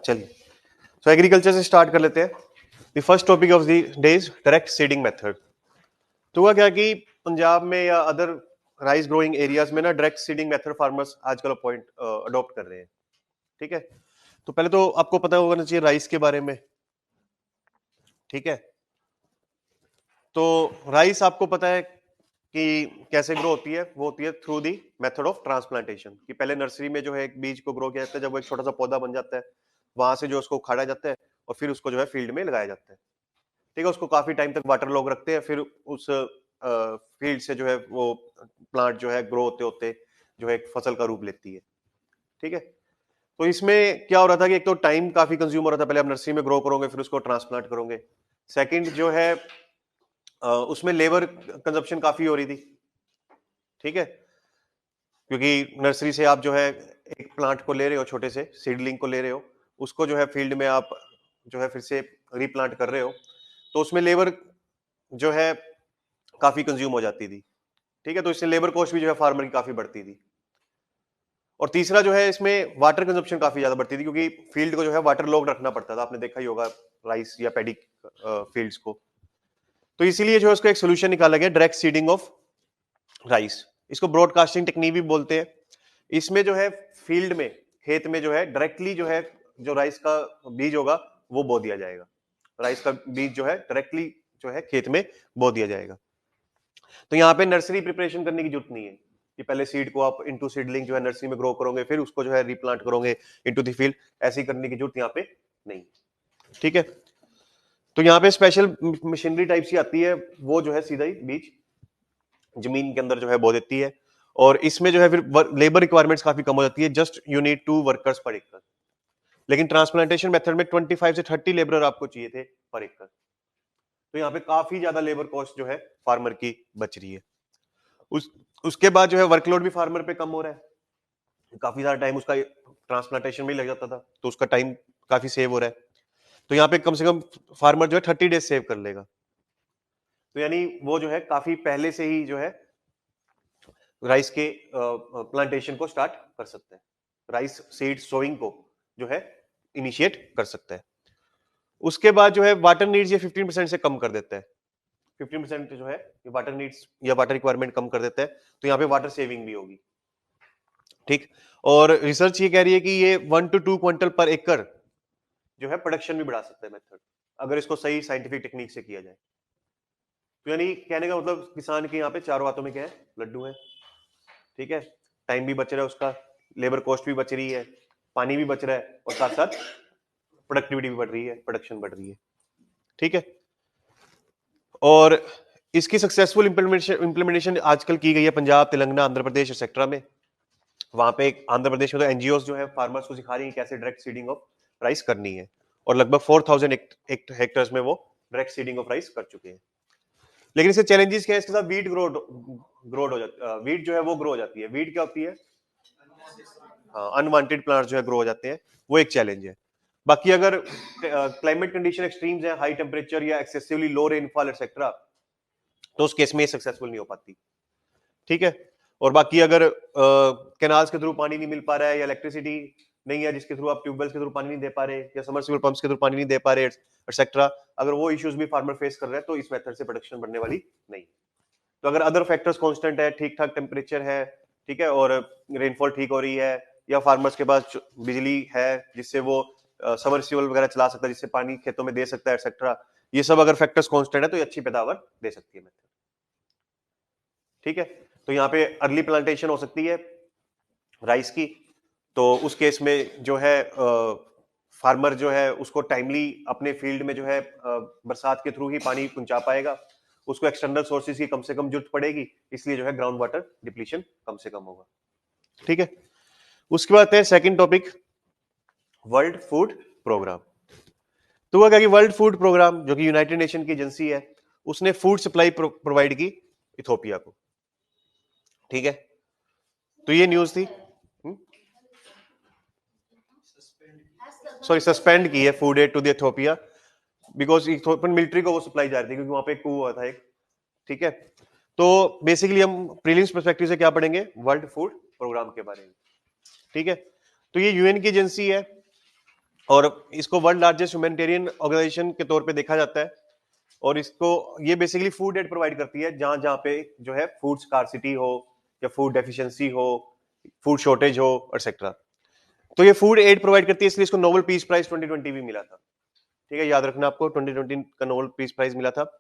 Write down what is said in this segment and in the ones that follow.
चलिए, सो एग्रीकल्चर से स्टार्ट कर लेते हैं। The first topic of the day is direct seeding method. तो हुआ क्या कि पंजाब में या अदर राइस ग्रोइंग एरियाज में ना डायरेक्ट सीडिंग मेथड फार्मर्स आजकल अडॉप्ट कर रहे हैं। ठीक है, तो पहले तो आपको पता होना चाहिए राइस के बारे में। ठीक है, तो राइस आपको पता है कि कैसे ग्रो होती है। वो होती है through the method of transplantation, कि पहले नर्सरी में जो है एक बीज को ग्रो किया जाता है। जब वो एक छोटा सा पौधा बन जाता है, वहां से जो उसको उखाड़ा जाता है और फिर उसको जो है फील्ड में लगाया जाता है। ठीक है, उसको काफी टाइम तक वाटर लॉग रखते हैं, फिर उस फील्ड से जो है वो प्लांट जो है ग्रो होते होते जो है एक फसल का रूप लेती है। ठीक है, तो इसमें क्या हो रहा था कि एक तो टाइम काफी कंज्यूम हो रहा था। पहले आप नर्सरी में ग्रो करोगे, फिर उसको ट्रांसप्लांट करोगे। सेकंड जो है उसमें लेबर कंजप्शन काफी हो रही थी। ठीक है, क्योंकि नर्सरी से आप जो है एक प्लांट को ले रहे हो, छोटे से सीडलिंग को ले रहे हो, उसको जो है फील्ड में आप जो है फिर से रीप्लांट कर रहे हो, तो उसमें लेबर जो है काफी कंज्यूम हो जाती थी। ठीक है, तो इससे लेबर कॉस्ट भी जो है फार्मर की काफी बढ़ती थी। और तीसरा जो है इसमें वाटर कंजप्शन काफी ज्यादा बढ़ती थी, क्योंकि फील्ड को जो है वाटर लॉग रखना पड़ता था। आपने देखा ही होगा राइस या पैडी फील्ड्स को। तो इसीलिए जो है उसका एक सोल्यूशन निकाला गया, डायरेक्ट सीडिंग ऑफ राइस। इसको ब्रॉडकास्टिंग टेक्निक भी बोलते हैं। इसमें जो है फील्ड में, खेत में जो है डायरेक्टली जो है जो राइस का बीज होगा वो बो दिया जाएगा। राइस का बीज जो है डायरेक्टली जो है खेत में बो दिया जाएगा। तो यहाँ पे नर्सरी प्रिपरेशन करने की जरूरत नहीं है कि पहले सीड को आप इनटू सीडलिंग जो है नर्सरी में ग्रो करोगे, फिर उसको जो है रीप्लांट करोगे इनटू द फील्ड। ऐसी करने की जरूरत यहाँ पे नहीं। ठीक है, तो यहाँ पे स्पेशल मशीनरी टाइप सी आती है, वो जो है सीधा ही बीज जमीन के अंदर जो है बो देती है। और इसमें जो है फिर लेबर रिक्वायरमेंट्स काफी कम हो जाती है, जस्ट यू नीड 2 वर्कर्स पर एकड़। लेकिन ट्रांसप्लांटेशन मेथड में 25 से 30 लेबर आपको चाहिए थे पर एकड़। तो यहाँ पे काफी ज्यादा लेबर कॉस्ट जो है फार्मर की बच रही है। उसके बाद जो है वर्कलोड भी फार्मर पे कम हो रहा है। काफी ज्यादा टाइम उसका ट्रांसप्लांटेशन में ही लग जाता था, तो उसका टाइम काफी सेव हो रहा है। तो यहाँ पे कम से कम फार्मर जो है 30 डेज सेव कर लेगा। तो यानी वो जो है काफी पहले से ही जो है राइस के प्लांटेशन को स्टार्ट कर सकते हैं। राइस सीड सोइंग को जो है इनिशिएट कर सकता है। उसके बाद जो है वाटर नीड्स ये 15% से कम कर देता है। 15% जो है ये वाटर नीड्स या वाटर रिक्वायरमेंट कम कर देता है, तो यहाँ पे वाटर सेविंग भी होगी। ठीक, और रिसर्च ये कह रही है कि ये 1 to 2 क्विंटल पर एकड़ जो है प्रोडक्शन भी बढ़ा सकता है मेथड, अगर इसको सही साइंटिफिक टेक्निक से किया जाए। तो यानी कहने का मतलब किसान के यहाँ पे चारों हाथों में क्या है, लड्डू है। ठीक है, टाइम भी बच रहा है उसका, लेबर कॉस्ट भी बच रही है, पानी भी बच रहा है, और साथ साथ प्रोडक्टिविटी भी बढ़ रही है, प्रोडक्शन बढ़ रही है। ठीक है, और इसकी सक्सेसफुल इंप्लीमेंटेशन आजकल की गई है पंजाब, तेलंगाना, आंध्र प्रदेश एक्सेट्रा में। वहां पे आंध्र प्रदेश में तो एनजीओ जो है फार्मर्स को सिखा रही है कैसे डायरेक्ट सीडिंग ऑफ राइस करनी है, और लगभग 4000 हेक्टर्स में वो डायरेक्ट सीडिंग ऑफ राइस कर चुके हैं। लेकिन इसके चैलेंजेस क्या है, इसके साथ वीट ग्रोड हो जाती है। वीट जो है वो ग्रो हो जाती है। वीट क्या होती है? हाँ, अनवांटेड प्लांट्स जो है ग्रो हो जाते हैं, वो एक चैलेंज है। बाकी अगर क्लाइमेट कंडीशन एक्सट्रीम्स है, हाई टेम्परेचर या एक्सेसिवली लो रेनफॉल एक्सेट्रा, तो उस केस में सक्सेसफुल नहीं हो पाती। ठीक है, और बाकी अगर कैनाल्स के थ्रू पानी नहीं मिल पा रहा है, या इलेक्ट्रिसिटी नहीं है जिसके थ्रू आप ट्यूबवेल्स के थ्रू पानी नहीं दे पा रहे, या सबमर्सिबल पंप्स के थ्रू पानी नहीं दे पा रहे एक्सेट्रा, अगर वो इश्यूज भी फार्मर फेस कर रहे हैं, तो इस मेथड से प्रोडक्शन बढ़ने वाली नहीं। तो अगर अदर फैक्टर्स कांस्टेंट है, ठीक ठाक टेम्परेचर है, ठीक है, और रेनफॉल ठीक हो रही है, या फार्मर्स के पास बिजली है जिससे वो सबमर्सिबल वगैरह चला सकता है, जिससे पानी खेतों में दे सकता है एक्सेट्रा, ये सब अगर फैक्टर्स कांस्टेंट है तो ये अच्छी पैदावार दे सकती है मेथड। ठीक है, तो यहाँ पे अर्ली प्लांटेशन हो सकती है राइस की, तो उस केस में जो है फार्मर जो है उसको टाइमली अपने फील्ड में जो है बरसात के थ्रू ही पानी पहुंचा पाएगा। उसको एक्सटर्नल सोर्सेज की कम से कम जरूरत पड़ेगी, इसलिए जो है ग्राउंड वाटर डिप्लीशन कम से कम होगा। ठीक है, उसके बाद है second topic, world food programme. तो हुआ क्या कि वर्ल्ड फूड प्रोग्राम जो कि यूनाइटेड नेशन की एजेंसी है, उसने फूड सप्लाई प्रोवाइड की इथोपिया को। ठीक है, तो ये न्यूज थी, सॉरी सस्पेंड की है food aid to the Ethiopia, because Ethiopian military को वो सप्लाई जा रही थी, क्योंकि वहां पे एक coup हुआ था एक। ठीक है, तो बेसिकली हम प्रीलिम्स पर्सपेक्टिव से क्या पढ़ेंगे, वर्ल्ड फूड प्रोग्राम के बारे में। ठीक है, तो ये यूएन की एजेंसी है, और इसको वर्ल्ड लार्जेस्ट ह्यूमैनिटेरियन ऑर्गेनाइजेशन के तौर पे देखा जाता है। और इसको ये बेसिकली फूड एड प्रोवाइड करती है जहां जहां पे जो है फूड स्कार्सिटी हो या फूड डेफिशिएंसी हो, फूड शॉर्टेज हो एक्सेट्रा। तो ये फूड एड प्रोवाइड करती है, इसलिए इसको नोबेल पीस प्राइज 2020 भी मिला था। ठीक है, याद रखना आपको 2020 का नोबेल पीस प्राइज मिला था।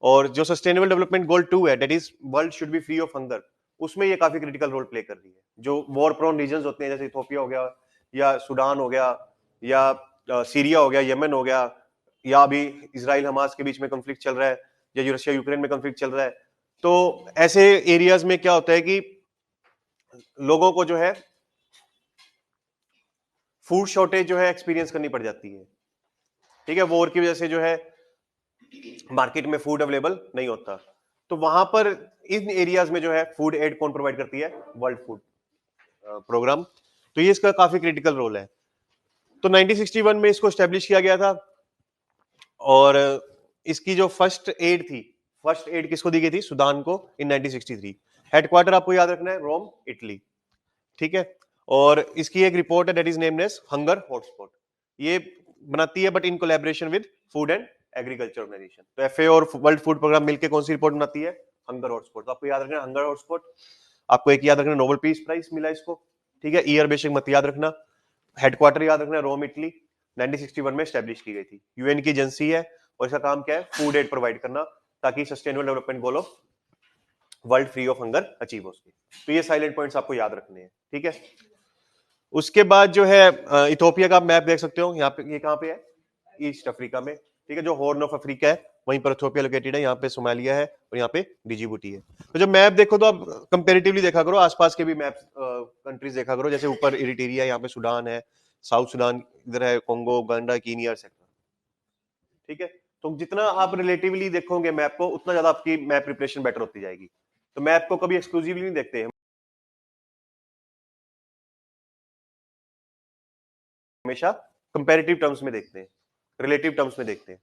और जो सस्टेनेबल डेवलपमेंट गोल 2 है, that is world should be free of hunger, उसमें ये काफी क्रिटिकल रोल प्ले कर रही है। जो वॉर प्रोन रीजन होते हैं जैसे इथोपिया हो गया या सूडान हो गया या सीरिया हो गया, यमन हो गया, या अभी इसराइल हमास के बीच में कॉन्फ्लिक्ट चल रहा है, या रशिया यूक्रेन में कॉन्फ्लिक्ट चल रहा है, तो ऐसे एरियाज में क्या होता है कि लोगों को जो है फूड शॉर्टेज जो है एक्सपीरियंस करनी पड़ जाती है। ठीक है, वॉर की वजह से जो है मार्केट में फूड अवेलेबल नहीं होता, तो वहां पर इन एरियाज में जो है फूड एड कौन प्रोवाइड करती है? World food programme. तो ये इसका काफी क्रिटिकल रोल है। तो 1961 में इसको स्टैब्लिश किया गया था। और इसकी जो फर्स्ट एड थी, फर्स्ट एड किसको दी गई थी? सूडान को, इन 1963। हेडक्वार्टर आपको याद रखना है रोम, इटली। ठीक है, और इसकी एक रिपोर्ट है that is named as hunger hotspot. ये बनाती है but in collaboration with food and agriculture organisation. तो एफएओ और वर्ल्ड फूड प्रोग्राम मिलकर कौन सी रिपोर्ट बनाती है? Hunger hotspot. तो आपको याद रखना हंगर हॉटस्पॉट। आपको एक याद रखना नोबेल पीस प्राइज मिला इसको। ठीक है, ईयर बेशक मत याद रखना। हेडक्वार्टर याद रखना रोम, इटली। 1961 में स्टैब्लिश की गई थी। यूएन की एजेंसी है और इसका काम क्या है? फूड एड प्रोवाइड करना, ताकि sustainable development goal of world free of hunger achieve हो सके। तो ये साइलेंट पॉइंट्स आपको याद रखने हैं। ठीक है, उसके बाद जो है इथोपिया का मैप देख सकते हो यहाँ पे। ये कहाँ पे है? ईस्ट अफ्रीका में। ठीक है, जो हॉर्न ऑफ अफ्रीका है वहीं पर इथोपिया लोकेटेड है। यहाँ पे सोमालिया है और यहाँ पे डिजिबूटी है। तो जब मैप देखो तो आप कंपेरेटिवली देखा करो, आसपास के भी मैप कंट्रीज देखा करो। जैसे ऊपर इरिट्रिया, यहाँ पे सूडान है, साउथ सूडान इधर है, कोंगो, उगांडा, कीनिया एक्सेट्रा। ठीक है, तो जितना आप रिलेटिवली देखोगे मैप को, उतना ज्यादा आपकी मैप प्रिपरेशन बेटर होती जाएगी। तो मैप को कभी एक्सक्लूसिवली नहीं देखते, हमेशा कंपैरेटिव टर्म्स में देखते हैं, रिलेटिव टर्म्स में देखते हैं।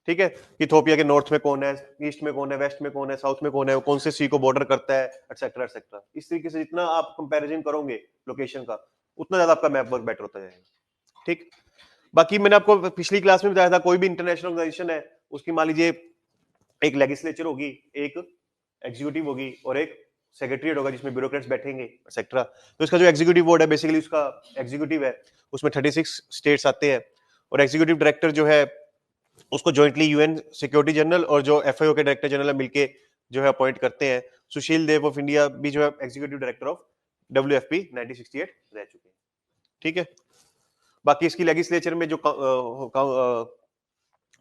ठीक है, इथोपिया के नॉर्थ में कौन है, ईस्ट में कौन है, वेस्ट में कौन है, साउथ में कौन है, कौन से सी को बॉर्डर करता है, एक्सेट्रा एक्सेट्रा। इस तरीके से जितना आप कंपैरिजन करोगे लोकेशन का, उतना ज्यादा आपका मैप वर्क बेटर होता जाएगा। ठीक, बाकी मैंने आपको पिछली क्लास में बताया था, कोई भी इंटरनेशनल ऑर्गेनाइजेशन है, उसकी मान लीजिए एक लेजिस्लेचर होगी, एक एग्जीक्यूटिव होगी और एक सेक्रेटरीट होगा जिसमें ब्यूरोक्रेट्स बैठेंगे एक्सेट्रा। तो इसका जो एग्जीक्यूटिव बोर्ड है, बेसिकली उसका एग्जीक्यूटिव है, उसमें 36 स्टेट्स आते हैं। और एग्जीक्यूटिव डायरेक्टर जो है उसको जॉइंटली यूएन सिक्योरिटी जनरल और जो एफआईओ के डायरेक्टर जनरल मिलके जो है अपॉइंट करते हैं। सुशील देव ऑफ इंडिया भी जो है एग्जीक्यूटिव डायरेक्टर ऑफ डब्ल्यूएफपी 1968 रह चुके हैं। ठीक है, बाकी इसकी लेजिस्लेचर में जो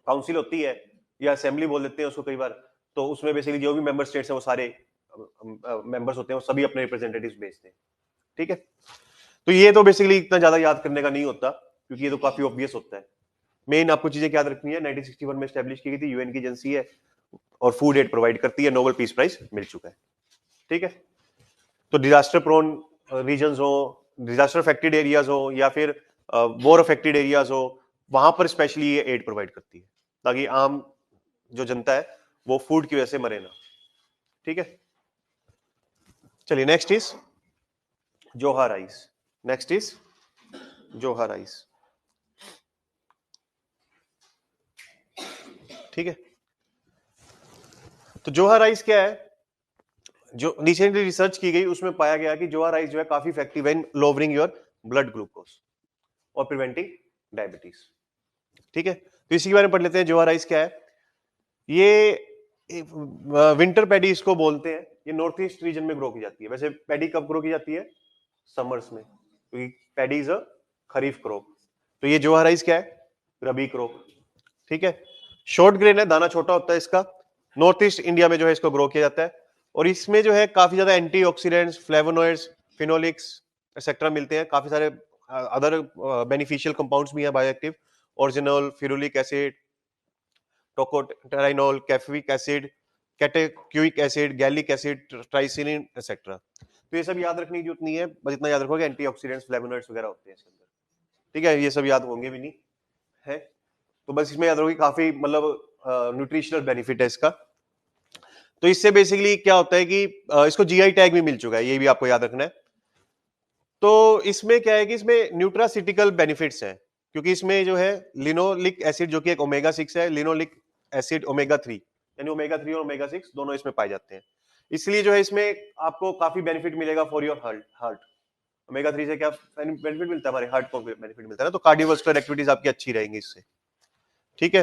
काउंसिल होती है या असेंबली बोल देते हैं उसको कई बार, तो उसमें बेसिकली जो भी मेंबर स्टेट्स हैं वो सारे मेंबर्स होते हैं, वो सभी अपने रिप्रेजेंटेटिव्स भेजते हैं। ठीक है, तो ये तो बेसिकली इतना ज्यादा याद करने का नहीं होता, क्योंकि ये तो काफी ऑब्वियस होता है। मेन आपको चीजें याद रखनी है, 1961 में स्टैब्लिश की गई थी, यूएन की एजेंसी है और फूड एड प्रोवाइड करती है, नोबेल पीस प्राइज मिल चुका है। ठीक है, तो डिजास्टर प्रोन रीजन्स हो, डिजास्टर अफेक्टेड एरियाज हो, या फिर वॉर अफेक्टेड एरियाज हो, वहां पर स्पेशली ये एड प्रोवाइड करती है, ताकि आम जो जनता है वो फूड की वजह से मरे ना। ठीक है, चलिए नेक्स्ट इज जोहा राइस। नेक्स्ट इज जोहा राइस। ठीक है, तो जोहा राइस क्या है? जो रिसेंटली रिसर्च की गई उसमें पाया गया कि जोहा राइस जो है काफी इफेक्टिव है इन लोअरिंग योर ब्लड ग्लूकोज और प्रिवेंटिंग डायबिटीज। ठीक है, तो इसी के बारे में पढ़ लेते हैं। जोहा राइस क्या है? ये विंटर पैडी इसको बोलते हैं। ये नॉर्थ ईस्ट रीजन में ग्रो की जाती है। वैसे पैडी कब ग्रो की जाती है? समर्स में, क्योंकि paddy is a kharif crop. तो ये जोहा राइस क्या है? रबी क्रॉप। ठीक है, शॉर्ट ग्रेन है, दाना छोटा होता है इसका। नॉर्थ ईस्ट इंडिया में जो है इसको ग्रो किया जाता है और इसमें जो है काफी ज्यादा एंटीऑक्सीडेंट्स, फ्लेवोनॉइड्स, फिनोलिक्स एक्सेट्रा मिलते हैं। काफी सारे अदर बेनिफिशियल कंपाउंड्स भी हैं, bioactive, oryzanol, ferulic acid, tocotrienol, caffeic acid, catechuic acid, gallic acid, tricinin et cetera. तो ये सब याद रखने की जरूरत नहीं है, बस इतना याद रखोगे एंटीऑक्सीडेंट्स, फ्लेवोनॉइड्स वगैरह होते हैं इसके अंदर। ठीक है, ये सब याद होंगे भी नहीं है, तो बस इसमें याद रखोगे काफी मतलब न्यूट्रिशनल बेनिफिट है इसका। तो इससे बेसिकली क्या होता है कि इसको जीआई टैग भी मिल चुका है, ये भी आपको याद रखना है। तो इसमें क्या है कि इसमें न्यूट्रासिटिकल बेनिफिट्स हैं। क्योंकि इसमें जो है लिनोलिक एसिड जो कि एक ओमेगा 6 है, लिनोलिक एसिड ओमेगा 3, यानी ओमेगा 3 और ओमेगा 6 दोनों इसमें पाए जाते हैं। इसलिए जो है इसमें आपको काफी बेनिफिट मिलेगा फॉर योर हार्ट। ओमेगा 3 से क्या बेनिफिट मिलता है, हमारे हार्ट को बेनिफिट मिलता है ना, तो कार्डियोवास्कुलर एक्टिविटीज आपकी अच्छी रहेंगी इससे। ठीक है,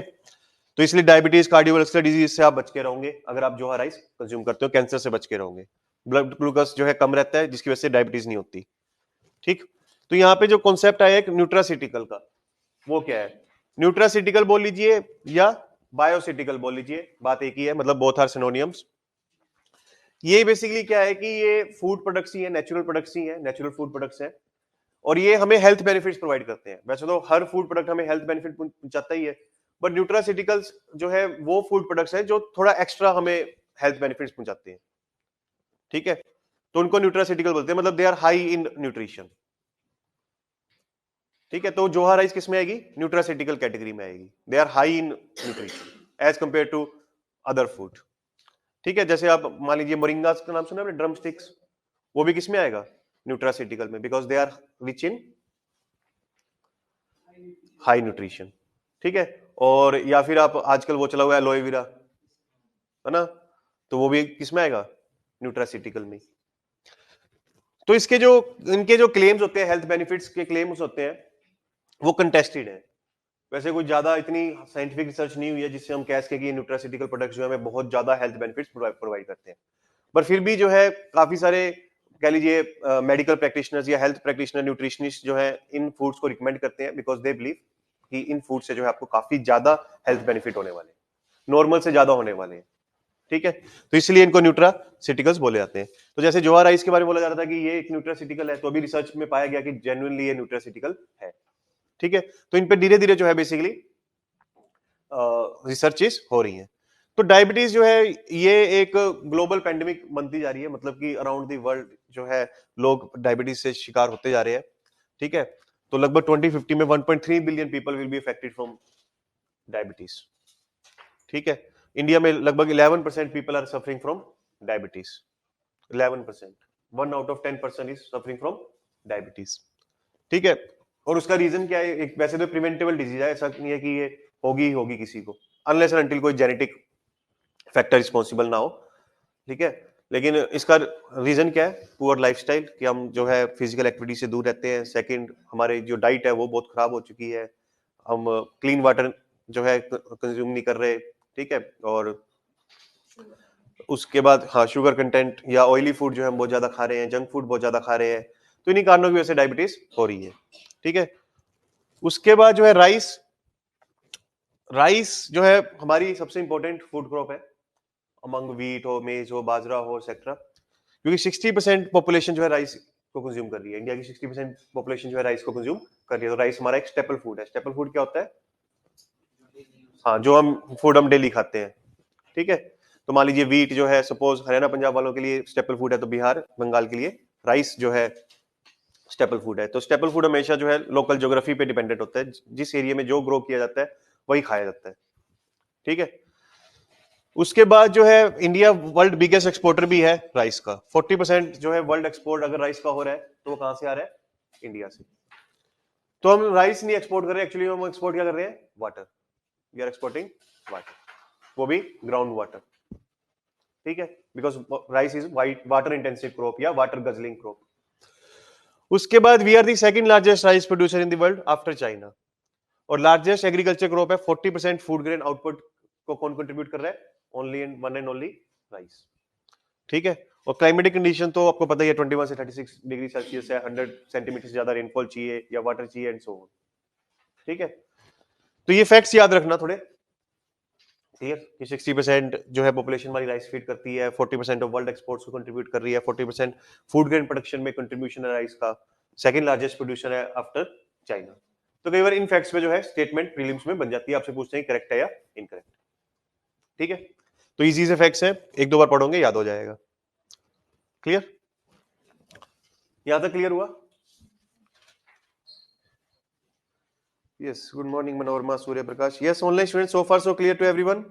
तो इसलिए डायबिटीज, कार्डियोवास्कुलर डिजीज से आप बच के रहोगे अगर आप जोहा राइस कंज्यूम करते हो, कैंसर से बच के रहोगे। ब्लड ग्लूकोज जो है कम रहता है, जिसकी वजह से डायबिटीज नहीं होती। ठीक, तो यहाँ पे जो कॉन्सेप्ट आया एक न्यूट्रासिटिकल का, वो क्या है? न्यूट्रासिटिकल बोल लीजिए या बायोसिटिकल बोल लीजिए, बात एक ही है, मतलब बोथ आर सिनोनियम्स। ये बेसिकली क्या है कि ये फूड प्रोडक्ट्स ही है, नेचुरल प्रोडक्ट्स ही है, नेचुरल फूड प्रोडक्ट्स है, और ये हमें हेल्थ बेनिफिट्स प्रोवाइड करते हैं। वैसे तो हर फूड प्रोडक्ट हमें हेल्थ बेनिफिट पहुंचाता ही है, बट न्यूट्रासिटिकल्स जो है वो फूड प्रोडक्ट्स हैं जो थोड़ा एक्स्ट्रा हमें हेल्थ बेनिफिट्स पहुंचाते हैं। ठीक है, तो उनको न्यूट्रासिटिकल बोलते हैं, मतलब they are high in nutrition. ठीक है, तो जोहा राइस किस में आएगी? न्यूट्रासिटिकल कैटेगरी में आएगी। They are high in nutrition as compare to other food. ठीक है, जैसे आप मान लीजिए मोरिंगा का नाम सुना आपने, ड्रम स्टिक्स, वो भी किस में आएगा? न्यूट्रासिटिकल में, because they are rich in high nutrition. ठीक है, और या फिर आप आजकल वो चला हुआ है एलोए वेरा, है ना, तो वो भी किस में आएगा? न्यूट्रासिटिकल में। तो इसके जो इनके जो क्लेम्स होते हैं, हेल्थ बेनिफिट्स के क्लेम्स होते हैं, वो कंटेस्टेड है। वैसे कोई ज्यादा इतनी साइंटिफिक रिसर्च नहीं हुई है जिससे हम कह सके कि न्यूट्रासिटिकल प्रोडक्ट्स जो है हमें बहुत ज्यादा हेल्थ बेनिफिट्स प्रोवाइड करते हैं। पर फिर भी जो है काफी सारे कह लीजिए मेडिकल प्रैक्टिशनर्स या हेल्थ प्रैक्टिशनर, न्यूट्रिशनिस्ट जो है इन फूड्स को रिकमेंड करते हैं, बिकॉज दे बिलीव कि इन फूड से जो है आपको काफी ज्यादा हेल्थ बेनिफिट होने वाले हैं, नॉर्मल से ज्यादा होने वाले हैं। ठीक है, तो इसलिए इनको न्यूट्रासिटिकल्स बोले जाते हैं। तो जैसे जोआ राइस के बारे में बोला जा रहा था कि ये एक न्यूट्रासिटिकल है, तो अभी रिसर्च में पाया गया कि जेन्युइनली ये न्यूट्रासिटिकल है। ठीक है, तो इन पे धीरे धीरे जो है बेसिकली रिसर्चेस हो रही हैं। तो डायबिटीज जो है ये एक ग्लोबल पेंडेमिक बनती जा रही है, मतलब कि अराउंड द वर्ल्ड जो है लोग डायबिटीज से शिकार होते जा रहे हैं। ठीक है, तो लगभग 2050 में 1.3 billion people will be affected from diabetes. ठीक है, इंडिया में लगभग 11% people are suffering from diabetes. 11%, 1 out of 10 person is suffering from diabetes. ठीक है, और उसका रीजन क्या है? एक वैसे तो प्रिवेंटेबल डिजीज है, ऐसा नहीं है कि ये होगी ही होगी किसी को, अनलेस एंड अनटिल कोई जेनेटिक फैक्टर रिस्पॉन्सिबल ना हो। ठीक है, लेकिन इसका रीजन क्या है? पुअर लाइफस्टाइल, कि हम जो है फिजिकल एक्टिविटी से दूर रहते हैं। सेकंड, हमारे जो डाइट है वो बहुत खराब हो चुकी है, हम क्लीन वाटर जो है कंज्यूम नहीं कर रहे। ठीक है, और उसके बाद हाँ, शुगर कंटेंट या ऑयली फूड जो है हम बहुत ज्यादा खा रहे हैं, जंक फूड बहुत ज्यादा खा रहे हैं, तो इन्हीं कारणों की वजह से डायबिटीज हो रही है। ठीक है, उसके बाद जो है राइस, राइस जो है हमारी सबसे इंपॉर्टेंट फूड क्रॉप है, अमंग व्हीट हो, मेज हो, बाजरा हो, एक्सेट्रा, क्योंकि 60% पॉपुलेशन जो है राइस को कंज्यूम कर रही है। इंडिया की 60% पॉपुलेशन जो है राइस को कंज्यूम कर रही है, तो राइस हमारा एक स्टेपल फूड है। स्टेपल फूड क्या होता है? हाँ, जो हम फूड हम डेली खाते हैं। ठीक है, तो मान लीजिए व्हीट जो है, सपोज हरियाणा पंजाब वालों के लिए स्टेपल फूड है, तो बिहार बंगाल के लिए राइस जो है स्टेपल फूड है। तो स्टेपल फूड हमेशा जो है लोकल ज्योग्राफी पे डिपेंडेंट होता है, जिस एरिया में जो ग्रो किया जाता है वही खाया जाता है। ठीक है, उसके बाद जो है इंडिया वर्ल्ड बिगेस्ट एक्सपोर्टर भी है राइस का। 40% जो है वर्ल्ड एक्सपोर्ट अगर राइस का हो रहा है, तो वो कहां से आ रहा है? इंडिया से। तो हम राइस नहीं एक्सपोर्ट कर रहे, एक्चुअली हम एक्सपोर्ट क्या कर रहे हैं? Water. We are exporting water, वो भी ग्राउंड वाटर। ठीक है, because rice is water intensive crop या वाटर गजलिंग क्रॉप। उसके बाद we are the second largest rice producer in the world after China, और लार्जेस्ट एग्रीकल्चर क्रॉप है। 40% food grain output को कौन कंट्रीब्यूट कर रहा है? Only and one and only rice. ठीक है, और क्लाइमेटिक कंडीशन तो आपको पता ही है, 21 से 36 डिग्री सेल्सियस है, 100 सेंटीमीटर से ज्यादा रेनफॉल चाहिए या वाटर चाहिए एंड सो ऑन। ठीक है, तो ये फैक्ट्स याद रखना थोड़े, क्लियर, कि 60% जो है पॉपुलेशन हमारी राइस फीड करती है, 40% ऑफ वर्ल्ड एक्सपोर्ट्स को कंट्रीब्यूट कर रही है, 40% फूड ग्रेन प्रोडक्शन में कंट्रीब्यूशन है राइस का, सेकंड लार्जेस्ट प्रोड्यूसर है आफ्टर चाइना। तो कई बार इन फैक्ट्स पे जो है स्टेटमेंट प्रीलिम्स में बन जाती है, आपसे पूछते हैं करेक्ट है या इनकरेक्ट। ठीक है, तो इजी से फैक्ट्स है, एक दो बार पढ़ोगे याद हो जाएगा। क्लियर, यहां तक क्लियर हुआ? Yes, good morning Manorama, Surya Prakash. Yes, online student, so far so clear to everyone?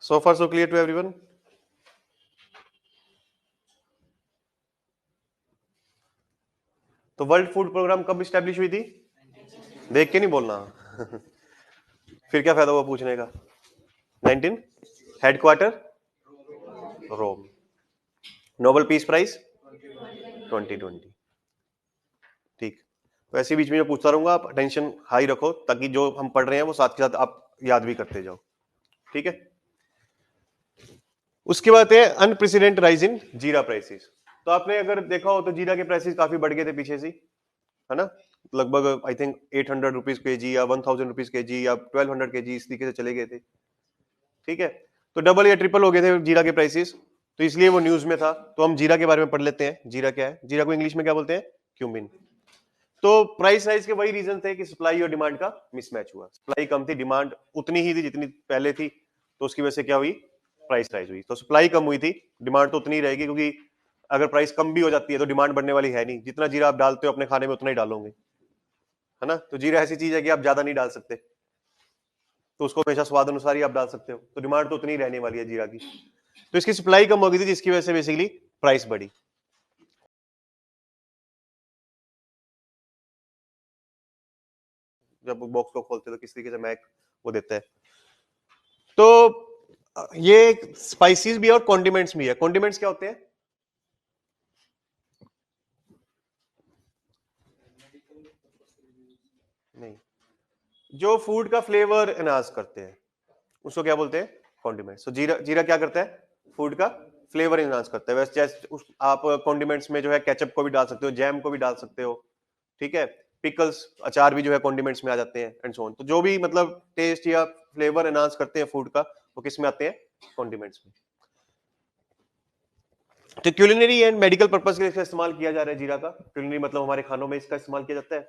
So far so clear to everyone? तो वर्ल्ड फूड प्रोग्राम कब स्टैब्लिश हुई थी? देख के नहीं बोलना। फिर क्या फायदा हुआ पूछने का? 19 headquarter Rome. Nobel peace prize 2020। ठीक, तो ऐसे बीच में मैं पूछता रहूंगा, आप टेंशन हाई रखो ताकि जो हम पढ़ रहे हैं वो साथ के साथ आप याद भी करते जाओ। ठीक है, उसके बाद है अनप्रेसिडेंट राइज इन जीरा प्राइसेस। तो आपने अगर देखा हो तो जीरा के प्राइसेस काफी बढ़ गए थे पीछे से, है ना? लगभग आई थिंक 800 रुपीज के जी या 1000 रुपीज के जी या 1200 के जी इस तरीके से चले गए थे। ठीक है, तो डबल या ट्रिपल हो गए थे जीरा के प्राइसेस, तो इसलिए वो न्यूज में था। तो हम जीरा के बारे में पढ़ लेते हैं। जीरा क्या है? जीरा को इंग्लिश में क्या बोलते हैं? क्यूमिन। तो प्राइस राइज के वही रीजन थे कि सप्लाई और डिमांड का मिसमैच हुआ। सप्लाई कम थी, डिमांड उतनी ही थी जितनी पहले थी, तो उसकी वजह से क्या हुई? प्राइस राइज हुई। तो सप्लाई कम हुई थी, डिमांड तो उतनी ही रहेगी, क्योंकि अगर प्राइस कम भी हो जाती है तो डिमांड बढ़ने वाली है नहीं। जितना जीरा आप डालते हो अपने खाने में उतना ही डालोगे, है ना? तो जीरा ऐसी चीज है कि आप ज्यादा नहीं डाल सकते, तो उसको हमेशा स्वाद अनुसार ही आप डाल सकते हो। तो डिमांड तो उतनी ही रहने वाली है जीरा की। तो इसकी सप्लाई कम हो गई थी, जिसकी वजह से बेसिकली प्राइस बढ़ी। जब बॉक्स को खोलते तो किस तरीके से महक वो देता है। तो ये स्पाइसेस भी है और कॉन्डिमेंट्स भी है। कॉन्डिमेंट्स क्या होते हैं? नहीं, जो फूड का फ्लेवर एनहांस करते हैं उसको क्या बोलते हैं? कॉन्डिमेंट्स। तो जीरा, जीरा क्या करता है? फूड का फ्लेवर एनहांस करता है। वैसे जैसे आप कॉन्डिमेंट्स में जो है केचप को भी डाल सकते हो, जैम को भी डाल सकते हो, ठीक है? पिकल्स, अचार भी जो है कॉन्डिमेंट्स में आ जाते हैं, एंड सो ऑन। तो जो भी मतलब टेस्ट या फ्लेवर एनहांस करते हैं फूड का, वो किस में आते हैं? कॉन्डिमेंट्स में। तो क्यूलिनरी एंड मेडिकल पर्पस के लिए इसका इस्तेमाल किया जा रहा है जीरा का। क्यूलिनरी मतलब हमारे खानों में इसका इस्तेमाल किया जाता है,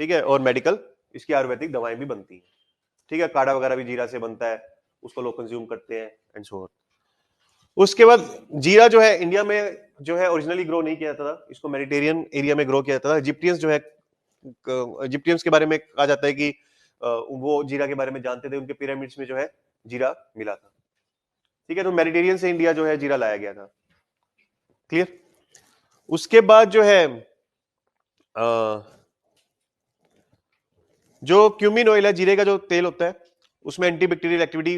ठीक है? और मेडिकल, इसकी आयुर्वेदिक दवाएं भी बनती हैं, ठीक है? काढ़ा वगैरह भी जीरा से बनता है, उसको लोग कंज्यूम करते हैं, एंड सो ऑन। उसके बाद जीरा जो है इंडिया में जो है ओरिजिनली ग्रो नहीं किया जाता था, इसको मेडिटेरियन एरिया में ग्रो किया जाता था। इजिप्टियंस जो है, इजिप्टियंस के बारे में कहा जाता है कि वो जीरा के बारे में जानते थे, उनके पिरामिड्स में जो है जीरा मिला था, ठीक है? तो मेडिटेरियन से इंडिया जो है जीरा लाया गया था। क्लियर? उसके बाद जो है जो क्यूमिन ऑयल है, जीरे का जो तेल होता है, उसमें एंटीबैक्टीरियल एक्टिविटी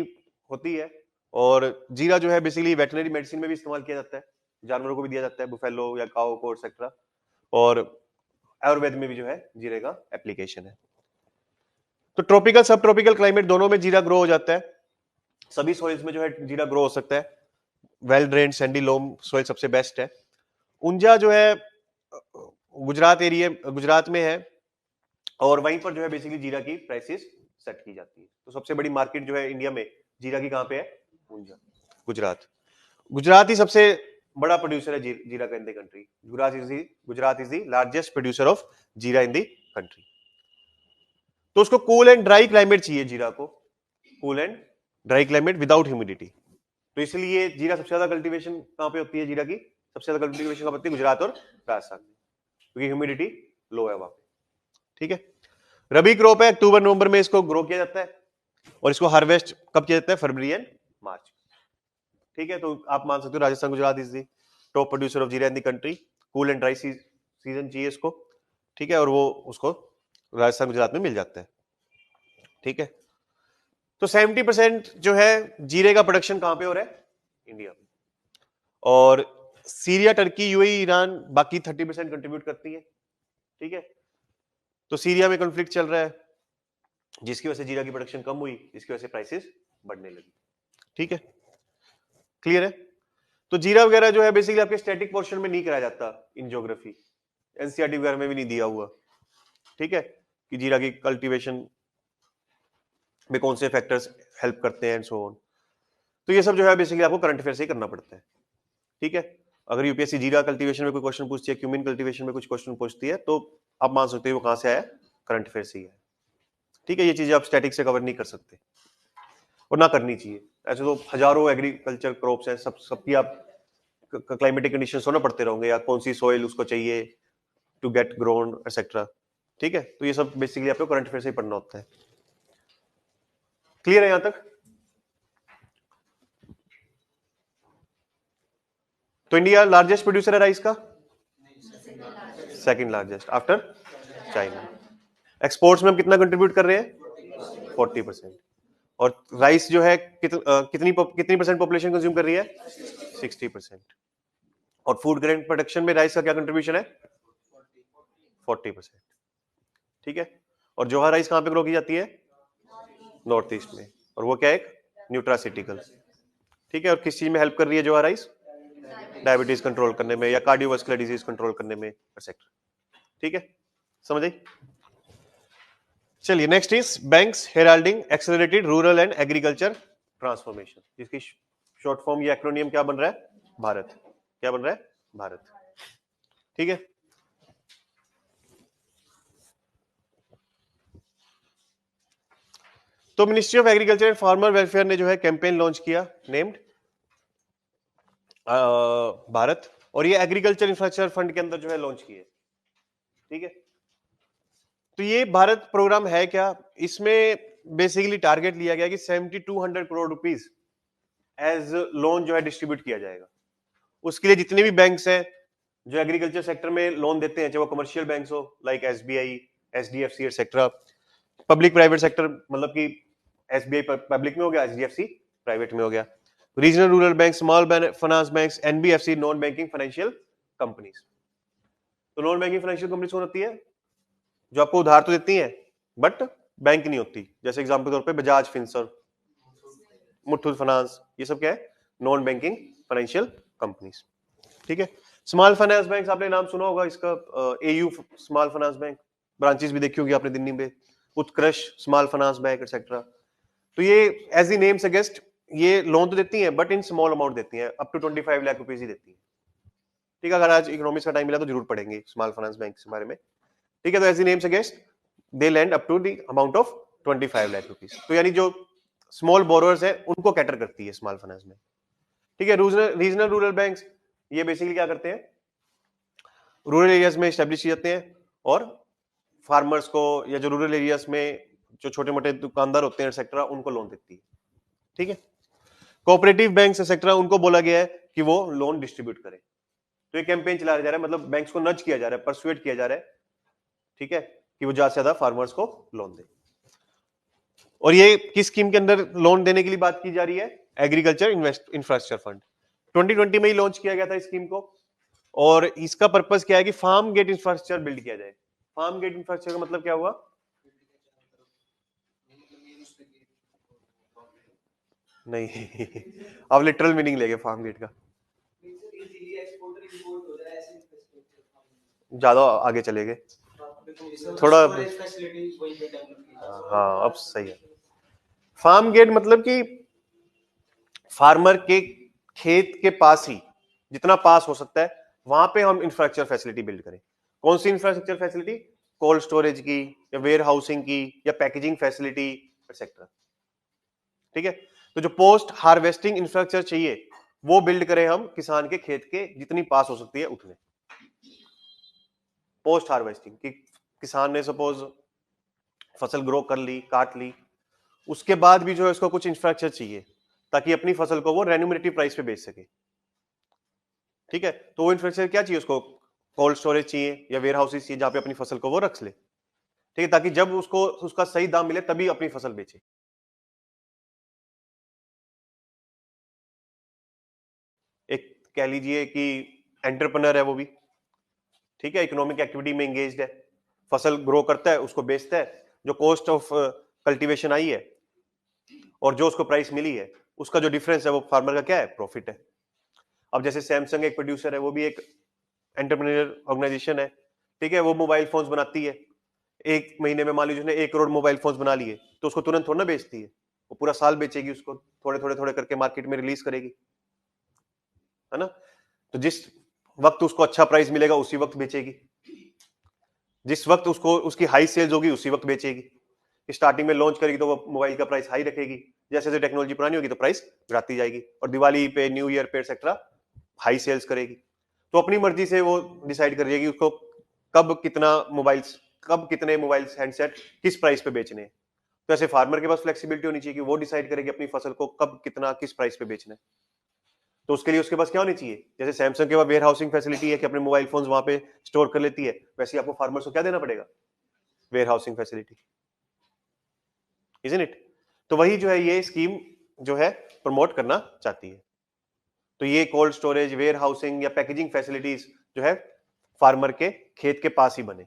होती है। और जीरा जो है बेसिकली वेटनरी मेडिसिन में भी इस्तेमाल किया जाता है, जानवरों को भी दिया जाता है, बुफेलो या काऊ को एक्सेट्रा। और आयुर्वेद में भी जो है जीरे का एप्लीकेशन है। तो ट्रॉपिकल सब ट्रॉपिकल क्लाइमेट दोनों में जीरा ग्रो हो जाता है। सभी सॉइल्स में जो है जीरा ग्रो हो सकता है। Well drained sandy loam soil सबसे बेस्ट है। उंजा जो है गुजरात एरिया, गुजरात में है, और वहीं पर जो है बेसिकली जीरा की प्राइसेस सेट की जाती है। तो सबसे बड़ी मार्केट जो है इंडिया में जीरा की कहां पे है? ऊंझा, गुजरात। गुजरात ही सबसे बड़ा प्रोड्यूसर है जीरा का इन the country. Gujarat is the largest producer of jeera in the country. तो उसको कूल एंड ड्राई क्लाइमेट चाहिए जीरा को, cool and dry climate without humidity. तो इसलिए जीरा सबसे ज्यादा कल्टीवेशन कहां पे होती है? जीरा की सबसे ज्यादा कल्टीवेशन कहां होती है? गुजरात और राजस्थान में, क्योंकि ह्यूमिडिटी लो है वहां पे, ठीक है? रबी क्रॉप है, अक्टूबर नवंबर में इसको ग्रो किया जाता है, और इसको हार्वेस्ट कब किया जाता है? फरवरी एंड मार्च, ठीक है? तो आप मान सकते हो Rajasthan Gujarat is the top producer of jeera in the country. Cool and dry season चाहिए इसको, ठीक है? और वो उसको राजस्थान गुजरात में मिल जाता है, ठीक है? तो 70% जो है जीरे का प्रोडक्शन कहां पे हो रहा है? इंडिया में। और सीरिया, टर्की, यूएई, ईरान बाकी 30% कंट्रीब्यूट करती है, ठीक है? तो सीरिया में कॉन्फ्लिक्ट चल रहा है, जिसकी वजह से जीरा की प्रोडक्शन कम हुई, जिसकी वजह से प्राइसेस बढ़ने लगी, ठीक है? क्लियर है? तो जीरा वगैरह जो है बेसिकली आपके स्टैटिक पोर्शन में नहीं कराया जाता इन ज्योग्राफी, एनसीईआरटी वगैरह में भी नहीं दिया हुआ, ठीक है? कि जीरा की कल्टीवेशन में कौन से फैक्टर्स हेल्प करते हैं एंड सो ऑन। तो ये सब जो है बेसिकली आपको करंट अफेयर से ही करना पड़ता है, ठीक है? अगर यूपीएससी जीरा कल्टीवेशन में कोई क्वेश्चन पूछती है, क्यूमिन कल्टीवेशन में कुछ क्वेश्चन पूछती है, तो आप मान सकते हो वो कहां से आया? करंट अफेयर से ही है, ठीक है? ये चीजें आप स्टैटिक से कवर नहीं कर सकते और ना करनी चाहिए। ऐसे तो हजारों एग्रीकल्चर क्रॉप्स हैं, सबकी आप क्लाइमेटिक कंडीशन होना पड़ते रहोगे, या कौन सी सॉइल उसको चाहिए टू गेट ग्रोन एक्सेट्रा, ठीक है? तो ये सब बेसिकली आपको करंट अफेयर से ही पढ़ना होता है। क्लियर है यहां तक? तो इंडिया लार्जेस्ट प्रोड्यूसर है राइस का, second largest after China. Exports में हम कितना कंट्रीब्यूट कर रहे हैं? 40%। और राइस जो है कितनी परसेंट पॉपुलेशन कंज्यूम कर रही है? 60%। और फूड ग्रेन प्रोडक्शन में राइस का क्या कंट्रीब्यूशन है? 40%। ठीक है। और जोहा राइस कहां पे ग्रो की जाती है? नॉर्थ ईस्ट में। और वो क्या है? एक न्यूट्रासिटिकल। ठीक है। और किस चीज में हेल्प कर रही है जोहा राइस? डायबिटीज कंट्रोल करने में या कार्डियोवास्कुलर डिजीज कंट्रोल करने में एक्सेट्रा। ठीक है, समझ आई? चलिए next is banks heralding accelerated rural and agriculture transformation, जिसकी शॉर्ट फॉर्म या एक्रोनियम क्या बन रहा है? भारत। क्या बन रहा है? भारत। ठीक है। तो ministry of agriculture and farmer welfare ने जो है कैंपेन लॉन्च किया नेम्ड भारत, और ये एग्रीकल्चर इंफ्रास्ट्रक्चर फंड के अंदर जो है लॉन्च किए। ठीक है। तो ये भारत प्रोग्राम है क्या? इसमें बेसिकली टारगेट लिया गया कि 7200 करोड़ रुपीस एज लोन जो है डिस्ट्रीब्यूट किया जाएगा। उसके लिए जितने भी बैंक्स हैं जो एग्रीकल्चर सेक्टर में लोन देते हैं, चाहे वो कमर्शियल बैंक्स हो like SBI, HDFC etcetera, public private sector मतलब कि एसबीआई पब्लिक में हो गया, एचडीएफसी प्राइवेट में हो गया, regional rural bank, small finance banks, NBFC, non banking financial companies. तो नॉन बैंकिंग फाइनेंशियल कंपनीज कौन होती है? जो आपको उधार तो देती हैं बट बैंक नहीं होती, जैसे एग्जांपल के तौर पे बजाज फिनसर्व, मुथूट फाइनेंस, ये सब क्या है? Non banking financial companies. ठीक है। स्मॉल फाइनेंस बैंक आपने नाम सुना होगा इसका, AU small finance bank, branches भी देखी होगी आपने दिल्ली में, उत्कृष स्मॉल फाइनेंस बैंक एक्सेट्रा। तो ये एज द नेम सजेस्ट ये लोन तो देती हैं बट इन स्मॉल अमाउंट देती हैं, अप टू 25 लाख रुपीस ही देती हैं। ठीक है। अगर आज इकोनॉमिक्स का टाइम मिला तो जरूर पढ़ेंगे स्मॉल फाइनेंस बैंक के बारे में। ठीक है। तो as the name suggest they lend up to the amount of 25 lakh rupees. तो यानी जो स्मॉल बोरोअर्स है उनको कैटर करती है स्मॉल फाइनेंस में। ठीक है। रीजनल रूरल बैंक्स ये बेसिकली क्या करते हैं? रूरल एरियाज में स्टैब्लिश किए जाते हैं और फार्मर्स को या जो रूरल एरियाज में जो छोटे मोटे दुकानदार होते हैं एक्सेट्रा उनको लोन देती है। ठीक है। कोऑपरेटिव बैंक्स एक्सेट्रा उनको बोला गया है कि वो लोन डिस्ट्रीब्यूट करें। तो ये कैंपेन चलाया जा रहा है, मतलब बैंक्स को नज किया जा रहा है, परसुएट किया जा रहा है, ठीक है, कि वो ज्यादा से ज्यादा फार्मर्स को लोन दे। और ये किस स्कीम के अंदर लोन देने के लिए बात की जा रही है? एग्रीकल्चर इंफ्रास्ट्रक्चर फंड 2020 में ही लॉन्च किया गया था इस स्कीम को। और इसका पर्पस क्या है कि फार्म गेट इंफ्रास्ट्रक्चर बिल्ड किया जाए। फार्म गेट इंफ्रास्ट्रक्चर का मतलब क्या हुआ? नहीं अब लिटरल मीनिंग लेंगे फार्म गेट का, ज्यादा आगे चले गए थोड़ा। हाँ अब सही है। फार्म गेट मतलब कि फार्मर के खेत के पास ही, जितना पास हो सकता है वहां पे हम इंफ्रास्ट्रक्चर फैसिलिटी बिल्ड करें। कौन सी इंफ्रास्ट्रक्चर फैसिलिटी? कोल्ड स्टोरेज की या वेयर हाउसिंग की या पैकेजिंग फैसिलिटी एक्सेट्रा। ठीक है। तो जो पोस्ट हार्वेस्टिंग इंफ्रास्ट्रक्चर चाहिए वो बिल्ड करें हम किसान के खेत के जितनी पास हो सकती है उतने। पोस्ट हार्वेस्टिंग कि किसान ने सपोज फसल ग्रो कर ली, काट ली, उसके बाद भी जो है उसको कुछ इंफ्रास्ट्रक्चर चाहिए ताकि अपनी फसल को वो रेन्यूमरेटिव प्राइस पे बेच सके। ठीक है। तो वो इंफ्रास्ट्रक्चर क्या चाहिए उसको? कोल्ड स्टोरेज चाहिए या वेयर हाउसेज चाहिए जहां पे अपनी फसल को वो रख ले। ठीक है। ताकि जब उसको उसका सही दाम मिले तभी अपनी फसल बेचे। एक कह लीजिए कि एंटरप्रेन्योर है वो भी, ठीक है, इकोनॉमिक एक्टिविटी में एंगेज्ड है, फसल ग्रो करता है, उसको बेचता है, जो कॉस्ट ऑफ कल्टीवेशन आई है और जो उसको प्राइस मिली है उसका जो डिफरेंस है वो फार्मर का क्या है? प्रॉफिट है। अब जैसे सैमसंग एक प्रोड्यूसर है, वो भी एक एंटरप्रेन्योर ऑर्गेनाइजेशन है, ठीक है, वो मोबाइल फोन्स बनाती है, एक महीने में मान लीजिए उसने 1 करोड़ मोबाइल फोन्स बना लिए, तो उसको तुरंत थोड़ा ना बेचती है, वो पूरा साल बेचेगी, उसको थोड़े थोड़े थोड़े करके मार्केट में रिलीज करेगी, है ना। तो जिस वक्त उसको अच्छा प्राइस मिलेगा उसी वक्त बेचेगी, जिस वक्त उसको उसकी हाई सेल्स होगी उसी वक्त बेचेगी। स्टार्टिंग में लॉन्च करेगी तो वो मोबाइल का प्राइस हाई रखेगी, जैसे जैसे टेक्नोलॉजी पुरानी होगी तो प्राइस घटाती जाएगी, और दिवाली पे, न्यू ईयर पे एक्सेट्रा हाई सेल्स करेगी। तो अपनी मर्जी से वो डिसाइड कर जाएगी उसको कब कितना मोबाइल्स, कब कितने मोबाइल्स हैंडसेट किस प्राइस पे बेचने हैं। तो ऐसे फार्मर के पास फ्लेक्सिबिलिटी होनी चाहिए कि वो डिसाइड करेगी अपनी फसल को कब कितना किस प्राइस पे बेचना है। तो उसके लिए उसके पास क्या होनी चाहिए, जैसे सैमसंग के पास वेयर हाउसिंग फैसिलिटी है कि अपने मोबाइल फोन्स वहां पे स्टोर कर लेती है, वैसे ही आपको फार्मर्स को क्या देना पड़ेगा, warehousing facility, isn't it. तो वही जो है ये स्कीम जो है प्रमोट करना चाहती है। तो ये कोल्ड स्टोरेज, वेयर हाउसिंग या पैकेजिंग फैसिलिटीज जो है फार्मर के खेत के पास ही बने।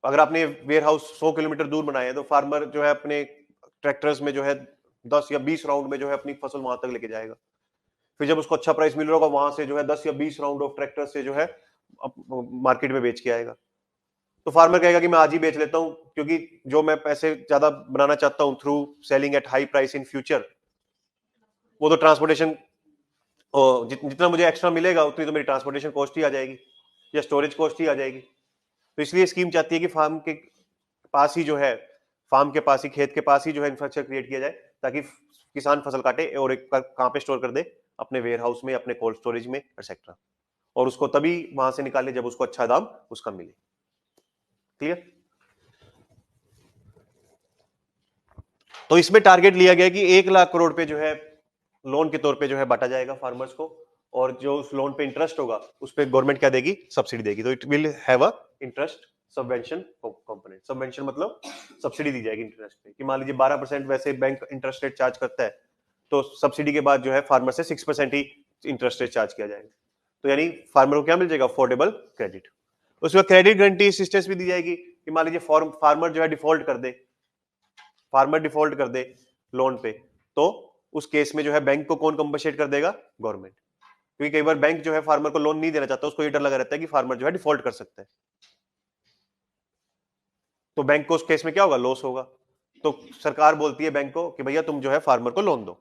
अगर आपने वेयर हाउस 100 किलोमीटर दूर बनाया है तो फार्मर जो है अपने ट्रैक्टर्स में जो है 10 या 20 राउंड में जो है अपनी फसल वहां तक लेके जाएगा। फिर जब उसको अच्छा प्राइस मिल रहा होगा वहां से जो है 10 या 20 राउंड ऑफ ट्रैक्टर से जो है मार्केट में बेच के आएगा। तो फार्मर कहेगा कि मैं आज ही बेच लेता हूं, क्योंकि जो मैं पैसे ज्यादा बनाना चाहता हूं through selling at high price in future, वो तो ट्रांसपोर्टेशन, जितना मुझे एक्स्ट्रा मिलेगा उतनी तो मेरी ट्रांसपोर्टेशन कॉस्ट ही आ जाएगी या स्टोरेज कॉस्ट ही आ जाएगी। तो इसलिए स्कीम चाहती है कि फार्म के पास ही जो है, फार्म के पास ही, खेत के पास ही जो है इंफ्रास्ट्रक्चर क्रिएट किया जाए, ताकि किसान फसल काटे और एक कहां पे स्टोर कर दे, अपने वेयर हाउस में, अपने कोल्ड स्टोरेज में एक्सेट्रा, और उसको तभी वहां से निकाले जब उसको अच्छा दाम उसका मिले। क्लियर। तो इसमें टारगेट लिया गया कि 1 लाख करोड़ पे जो है लोन के तौर पे जो है बांटा जाएगा फार्मर्स को, और जो उस लोन पे इंटरेस्ट होगा उस पे गवर्नमेंट क्या देगी, सब्सिडी देगी। तो it will have a interest subvention component. Subvention मतलब सब्सिडी दी जाएगी इंटरेस्ट पे, कि मान लीजिए 12% वैसे बैंक इंटरेस्ट रेट चार्ज करता है, तो सब्सिडी के बाद जो है फार्मर से 6% ही इंटरेस्ट रेट चार्ज किया जाएगा। तो यानी फार्मर को क्या मिल जाएगा, अफोर्डेबल क्रेडिट। उसमें क्रेडिट गारंटी असिस्टेंस भी दी जाएगी, कि मान लीजिए फार्मर जो है डिफॉल्ट कर दे, फार्मर डिफॉल्ट कर दे लोन पे, तो उस केस में जो है बैंक को कौन कंपनसेट कर देगा, गवर्नमेंट। क्योंकि कई बार बैंक जो है फार्मर को लोन नहीं देना चाहता, उसको ये डर लगा रहता है कि फार्मर जो है डिफॉल्ट कर सकता है, तो बैंक को उस केस में क्या होगा, लॉस होगा। तो सरकार बोलती है बैंक को कि भैया तुम जो है फार्मर को लोन दो,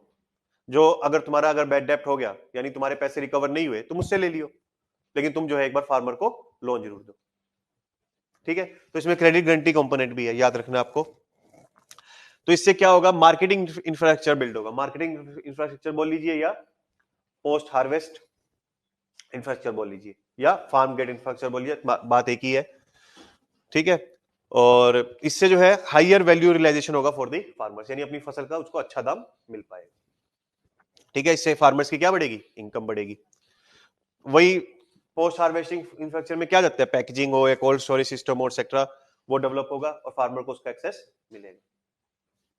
जो अगर बैड डेप्ट हो गया, यानी तुम्हारे पैसे रिकवर नहीं हुए, तुम मुझसे ले लियो, लेकिन तुम जो है एक बार फार्मर को लोन जरूर दो। ठीक है। तो इसमें क्रेडिट गारंटी कंपोनेंट भी है, याद रखना आपको। तो इससे क्या होगा, मार्केटिंग इंफ्रास्ट्रक्चर बिल्ड होगा। मार्केटिंग इंफ्रास्ट्रक्चर बोल लीजिए, या पोस्ट हार्वेस्ट इंफ्रास्ट्रक्चर बोल लीजिए, या फार्म गेट इंफ्रास्ट्रक्चर बोलिए, बात एक ही है। ठीक है। और इससे जो है हायर वैल्यू रियलाइजेशन होगा फॉर दी फार्मर्स, यानी अपनी फसल का उसको अच्छा दाम मिल पाएगा। ठीक है। इससे फार्मर्स की क्या बढ़ेगी, इनकम बढ़ेगी। वही पोस्ट हार्वेस्टिंग इंफ्रास्ट्रक्चर में क्या जाता है, पैकेजिंग हो या कोल्ड स्टोरेज सिस्टम और एक्सेट्रा, वो डेवलप होगा और फार्मर को उसका एक्सेस मिलेगा,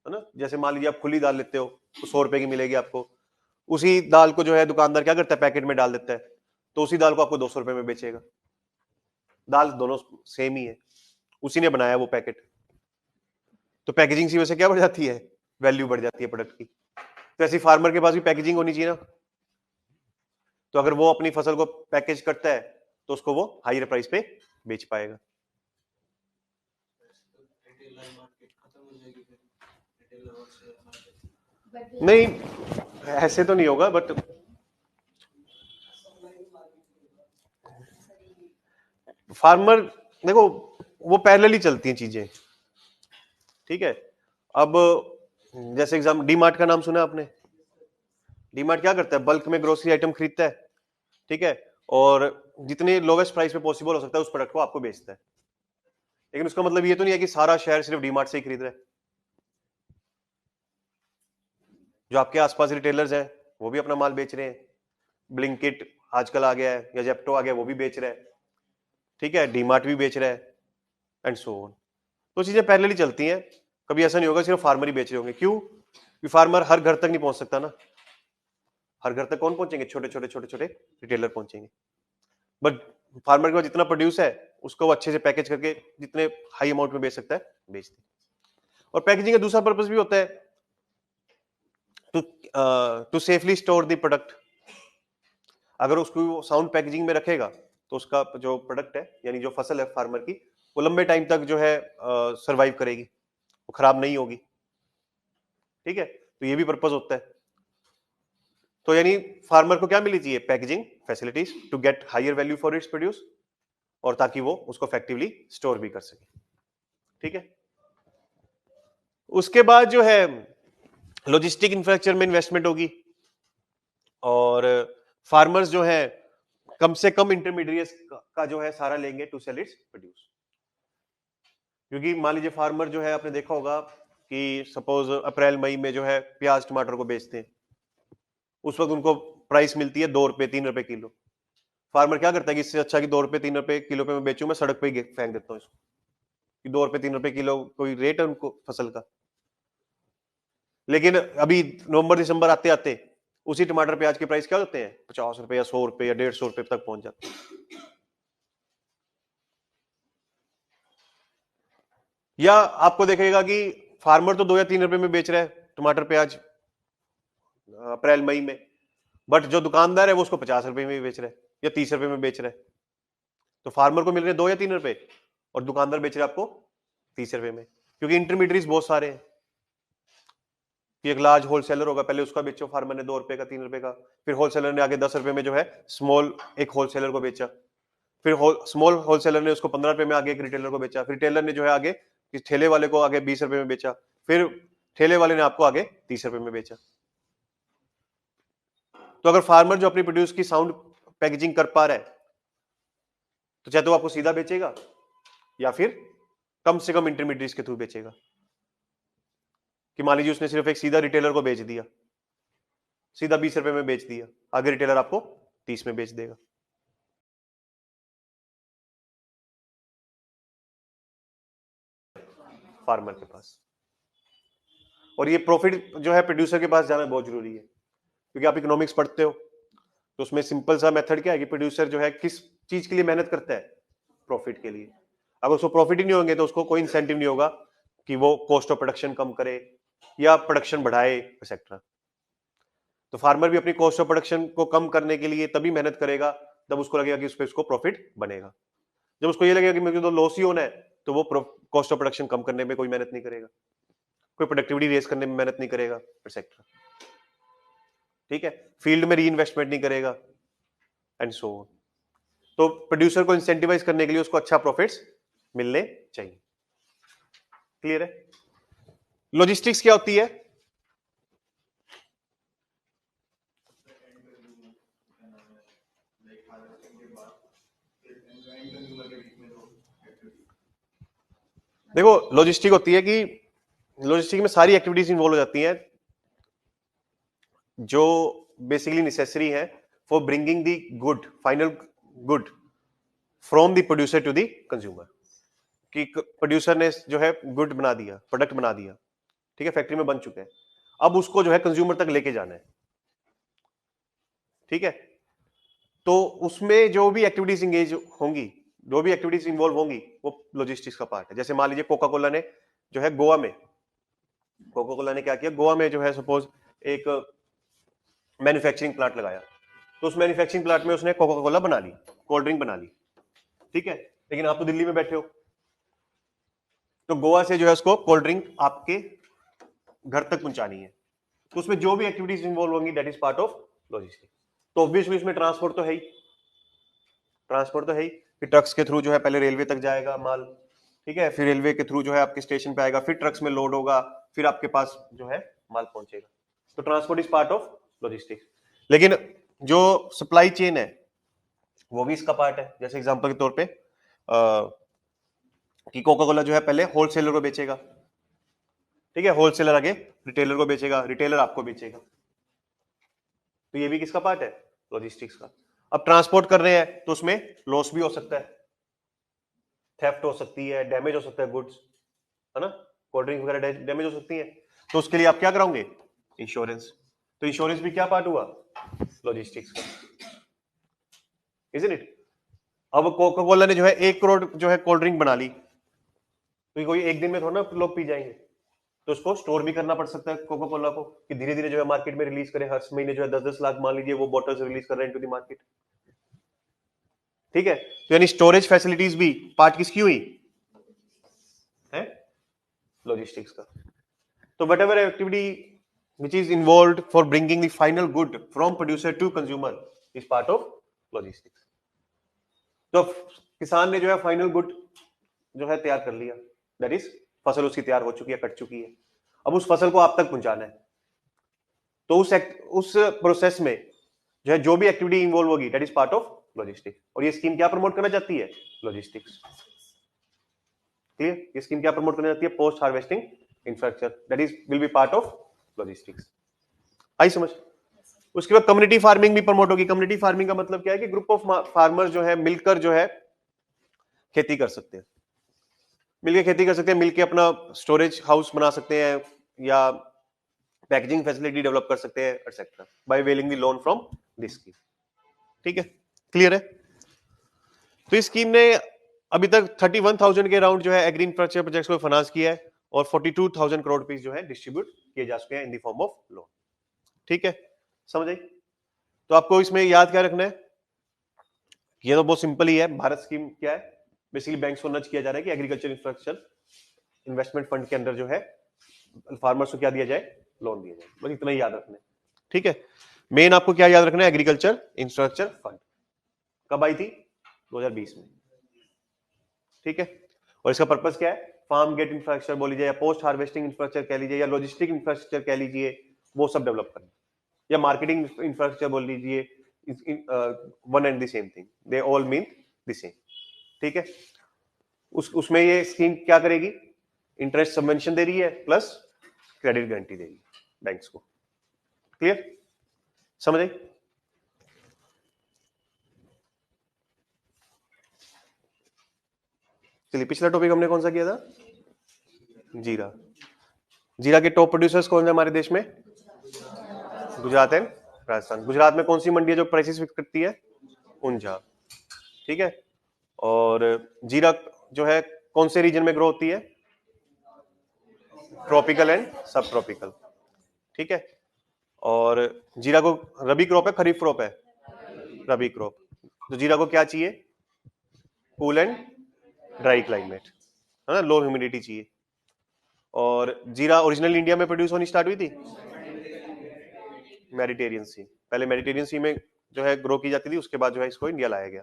है ना। जैसे मान लीजिए आप खुली दाल लेते हो तो 100 रुपए की मिलेगी आपको, उसी दाल को जो है दुकानदार क्या करता है, पैकेट में डाल देता है, तो उसी दाल को आपको 200 रुपए में बेचेगा। दाल दोनों सेम ही है, उसी ने बनाया वो पैकेट। तो पैकेजिंग की वजह से क्या बढ़ जाती है, वैल्यू बढ़ जाती है प्रोडक्ट की। तो ऐसी फार्मर के पास भी पैकेजिंग होनी चाहिए ना। तो अगर वो अपनी फसल को पैकेज करता है तो उसको वो हायर प्राइस पे बेच पाएगा। नहीं, ऐसे तो नहीं होगा, बट फार्मर, देखो वो पैरेलली चलती हैं चीजें। ठीक है। अब जैसे एग्जाम, डीमार्ट का नाम सुना आपने। डीमार्ट क्या करता है, बल्क में ग्रोसरी आइटम खरीदता है। ठीक है। और जितने लोवेस्ट प्राइस पे पॉसिबल हो सकता है उस प्रोडक्ट को आपको बेचता है। लेकिन उसका मतलब ये तो नहीं है कि सारा शहर सिर्फ डीमार्ट से ही खरीद रहा है। जो आपके आसपास रिटेलर्स हैं वो भी अपना माल बेच रहे हैं। ब्लिंकिट आजकल आ गया है, या जेप्टो आ गया, वो भी बेच रहा है। ठीक है। डीमार्ट भी बेच रहा है, एंड सो ऑन। तो चीजें पैरेलली चलती हैं। कभी ऐसा नहीं होगा सिर्फ फार्मर ही बेच रहे होंगे। क्यों, कि फार्मर हर घर तक नहीं पहुंच सकता ना। हर घर तक कौन पहुंचेंगे, छोटे छोटे छोटे छोटे रिटेलर पहुंचेंगे। बट फार्मर के पास जितना प्रोड्यूस है उसको वो अच्छे से पैकेज करके जितने हाई अमाउंट में बेच सकता है बेच दे। और पैकेजिंग का दूसरा पर्पस भी होता है to to safely store the product. अगर उसको साउंड पैकेजिंग में रखेगा तो उसका जो प्रोडक्ट है, यानी जो फसल है फार्मर की, वो लंबे टाइम तक जो है सरवाइव करेगी, वो खराब नहीं होगी। ठीक है। तो ये भी पर्पस होता है। तो यानी फार्मर को क्या मिलनी चाहिए, packaging facilities to get higher value for its produce, और ताकि वो उसको इफेक्टिवली स्टोर भी कर सके। ठीक है। उसके बाद जो है लॉजिस्टिक इंफ्रास्ट्रक्चर में इन्वेस्टमेंट होगी, और फार्मर्स जो है कम से कम इंटरमीडिएट्स का जो है सारा लेंगे टू सेल इट्स प्रोड्यूस। क्योंकि मान लीजिए फार्मर जो है, आपने देखा होगा कि सपोज अप्रैल मई में जो है प्याज टमाटर को बेचते हैं, उस वक्त उनको प्राइस मिलती है 2 रुपए 3 रुपए किलो। फार्मर क्या करता है कि इससे अच्छा कि 2 रुपए 3 रुपए किलो पे मैं बेचूं, मैं सड़क पे ही फेंक देता हूँ इसको, कि 2 रुपए 3 रुपए किलो कोई रेट है उनको फसल का। लेकिन अभी नवंबर दिसंबर आते आते उसी टमाटर प्याज के प्राइस क्या होते हैं, 50 रुपए या 100 रुपए या 150 रुपए तक पहुंच जाते हैं। या आपको देखेगा कि फार्मर तो 2 या 3 रुपए में बेच रहा है टमाटर प्याज अप्रैल मई में, बट जो दुकानदार है वो उसको 50 रुपए में बेच रहा है या 30 रुपए में बेच रहा है। तो फार्मर को मिल रहे हैं 2 या 3 रुपए और दुकानदार बेच रहा है आपको 30 रुपए में, क्योंकि इंटरमीडिएट्स बहुत सारे हैं। कि एक लार्ज होलसेलर होगा, पहले उसका बेचो फार्मर ने 2 रुपए का 3 रुपए का, फिर होलसेलर ने आगे 10 रुपए में जो है स्मॉल एक होलसेलर को बेचा, फिर स्मॉल होलसेलर ने उसको 15 रुपए में आगे एक रिटेलर को बेचा, फिर रिटेलर ने जो है आगे इस ठेले वाले को आगे 20 रुपए में बेचा, फिर ठेले वाले ने आपको आगे 30 रुपए में बेचा। तो अगर फार्मर जो अपनी प्रोड्यूस की साउंड पैकेजिंग कर पा रहा है तो चाहे तो आपको सीधा बेचेगा या फिर कम से कम इंटरमीडिएट्स के थ्रू बेचेगा। कि मान लीजिए उसने सिर्फ एक सीधा रिटेलर को बेच दिया, सीधा 20 रुपए में बेच दिया, आगे रिटेलर आपको 30 में बेच देगा। फार्मर के पास, और ये प्रॉफिट जो है प्रोड्यूसर के पास जाना बहुत जरूरी है, क्योंकि आप इकोनॉमिक्स पढ़ते हो तो उसमें सिंपल सा मेथड क्या है कि प्रोड्यूसर जो है किस चीज के लिए मेहनत करता है, प्रॉफिट के लिए। अगर उसको प्रॉफिट ही नहीं होंगे तो उसको कोई इंसेंटिव नहीं होगा कि वो कॉस्ट ऑफ प्रोडक्शन कम करे या प्रोडक्शन बढ़ाए एक्सेट्रा। तो फार्मर भी अपनी कॉस्ट ऑफ प्रोडक्शन को कम करने के लिए तभी मेहनत करेगा जब उसको लगेगा कि उस पर उसको प्रॉफिट बनेगा। जब उसको ये लगेगा कि मुझे तो लॉस ही होना है तो वो कॉस्ट ऑफ प्रोडक्शन कम करने में कोई मेहनत नहीं करेगा, कोई प्रोडक्टिविटी रेस करने में मेहनत नहीं करेगा एक्सेट्रा। ठीक है, फील्ड में री इन्वेस्टमेंट नहीं करेगा एंड सो ऑन। तो प्रोड्यूसर को इंसेंटिवाइज करने के लिए उसको अच्छा प्रॉफिट्स मिलने चाहिए। क्लियर है? लॉजिस्टिक्स क्या होती है? देखो लॉजिस्टिक होती है कि लॉजिस्टिक में सारी एक्टिविटीज इन्वॉल्व हो जाती हैं जो बेसिकली नेसेसरी है for bringing the good, final good from the producer to the consumer. कि प्रोड्यूसर ने जो है गुड बना दिया, प्रोडक्ट बना दिया, ठीक है, फैक्ट्री में बन चुके हैं, अब उसको जो है कंज्यूमर तक लेके जाना है। ठीक है, तो उसमें जो भी एक्टिविटीज इंगेज होंगी, जो भी एक्टिविटीज इन्वॉल्व होंगी वो लॉजिस्टिक्स का पार्ट है। जैसे मान लीजिए कोका कोला ने जो है गोवा में, कोका कोला ने क्या किया, गोवा में जो है सपोज एक मैन्युफैक्चरिंग प्लांट लगाया, तो उस मैन्युफैक्चरिंग प्लांट में उसने कोका कोला बना ली, कोल्ड ड्रिंक बना ली। ठीक है, लेकिन आप तो दिल्ली में बैठे हो, तो गोवा से जो है उसको कोल्ड ड्रिंक आपके घर तक पहुंचानी है, तो उसमें जो भी एक्टिविटीज इन्वॉल्व होंगी that is part of logistics. तो ऑब्वियसली इसमें ट्रांसपोर्ट तो है ही, ट्रांसपोर्ट तो है ही। फिर ट्रक्स के थ्रू जो है पहले रेलवे तक जाएगा माल, ठीक है, फिर रेलवे के थ्रू जो है आपके स्टेशन पे आएगा, फिर ट्रक्स में लोड होगा, फिर आपके पास जो है माल पहुंचेगा। तो transport is part of logistics. लेकिन जो सप्लाई चेन है वो भी इसका पार्ट है। जैसे एग्जांपल के तौर पे कि कोका कोला जो है पहले होलसेलर को बेचेगा, ठीक है, होलसेलर आगे रिटेलर को बेचेगा, रिटेलर आपको बेचेगा, तो ये भी किसका पार्ट है, लॉजिस्टिक्स का। अब ट्रांसपोर्ट कर रहे हैं तो उसमें लॉस भी हो सकता है, थेफ्ट हो सकती है, डैमेज हो सकता है गुड्स, है ना, कोल्ड ड्रिंक वगैरह डैमेज हो सकती है, तो उसके लिए आप क्या कराओगे, इंश्योरेंस। तो इंश्योरेंस भी क्या पार्ट हुआ, लॉजिस्टिक्स का, इजंट इट। अब कोका कोला ने जो है 1 करोड़ जो है कोल्ड ड्रिंक बना ली, तो कोई एक दिन में थोड़ा ना लोग पी जाएंगे, तो उसको स्टोर भी करना पड़ सकता है कोका कोला को, कि धीरे धीरे जो है मार्केट में रिलीज करे, हर महीने जो है 10-10 लाख मान लीजिए वो बॉटल्स रिलीज कर रहे हैं इनटू द मार्केट। ठीक है, तो यानी स्टोरेज फैसिलिटीज भी पार्ट किसकी हुई है, लॉजिस्टिक्स का। तो what ever activity which is involved for bringing the final good from producer to consumer is part of logistics. तो किसान ने जो है फाइनल गुड जो है तैयार कर लिया, दैट इज फसल उसकी तैयार हो चुकी है, कट चुकी है, अब उस फसल को आप तक पहुंचाना है। तो उस प्रोसेस में जो है जो भी एक्टिविटी इन्वॉल्व होगी that is part of logistics. और ये स्कीम क्या प्रमोट करना चाहती है, लॉजिस्टिक्स। क्लियर, ये स्कीम क्या प्रमोट करना चाहती है, post harvesting infrastructure, that is will be part of logistics. आई समझ? उसके बाद कम्युनिटी फार्मिंग भी प्रमोट होगी। कम्युनिटी फार्मिंग का मतलब क्या है कि ग्रुप ऑफ फार्मर जो है मिलकर जो है खेती कर सकते हैं, मिलकर खेती कर सकते हैं, मिलकर अपना स्टोरेज हाउस बना सकते हैं या पैकेजिंग फैसिलिटी डेवलप कर सकते हैं etcetera by availing the loan from this scheme. ठीक है, क्लियर है। तो इस स्कीम ने अभी तक 31,000 के अराउंड जो है एग्री इंफ्रास्ट्रक्चर प्रोजेक्ट्स को फाइनेंस किया है और 42,000 करोड़ रुपीस जो है डिस्ट्रीब्यूट किए जा चुके हैं in the form of loan. ठीक है, समझ आई। तो आपको इसमें याद क्या रखना है, ये तो बहुत सिंपल ही है। भारत स्कीम क्या है, बेसिकली बैंक्स को नच किया जा रहा है कि एग्रीकल्चर इंफ्रास्ट्रक्चर इन्वेस्टमेंट फंड के अंदर जो है फार्मर्स को क्या दिया जाए, लोन दिया जाए। बस इतना ही याद रखना है। ठीक है, मेन आपको क्या याद रखना है, एग्रीकल्चर इंफ्रास्ट्रक्चर फंड कब आई थी, 2020 में। ठीक है, और इसका पर्पस क्या है, फार्म गेट इंफ्रास्ट्रक्चर बोल लीजिए या पोस्ट हार्वेस्टिंग इंफ्रास्ट्रक्चर कह लीजिए या लॉजिस्टिक इंफ्रास्ट्रक्चर कह लीजिए, वो सब डेवलप करना, या मार्केटिंग इंफ्रास्ट्रक्चर बोल लीजिए, one and the same thing, they all mean the same. ठीक है, उसमें ये स्कीम क्या करेगी, इंटरेस्ट सबवेंशन दे रही है प्लस क्रेडिट गारंटी दे रही है बैंक्स को। क्लियर, समझ आई। चलिए, पिछला टॉपिक हमने कौन सा किया था, जीरा। जीरा के टॉप प्रोड्यूसर्स कौन है हमारे देश में, गुजरात एंड राजस्थान। गुजरात में कौन सी मंडी है जो प्राइसेस फिक्स करती है, ऊंझा। ठीक है, और जीरा जो है कौन से रीजन में ग्रो होती है, ट्रॉपिकल एंड सब ट्रॉपिकल। ठीक है, और जीरा को रबी क्रॉप है, खरीफ क्रॉप है, रबी क्रॉप। तो जीरा को क्या चाहिए, कूल एंड ड्राई क्लाइमेट, है ना, लो ह्यूमिडिटी चाहिए। और जीरा ओरिजिनल इंडिया में प्रोड्यूस होनी स्टार्ट हुई थी मेडिटेरियन सी, पहले मेडिटेरियन सी में जो है ग्रो की जाती थी, उसके बाद जो है इसको इंडिया लाया गया।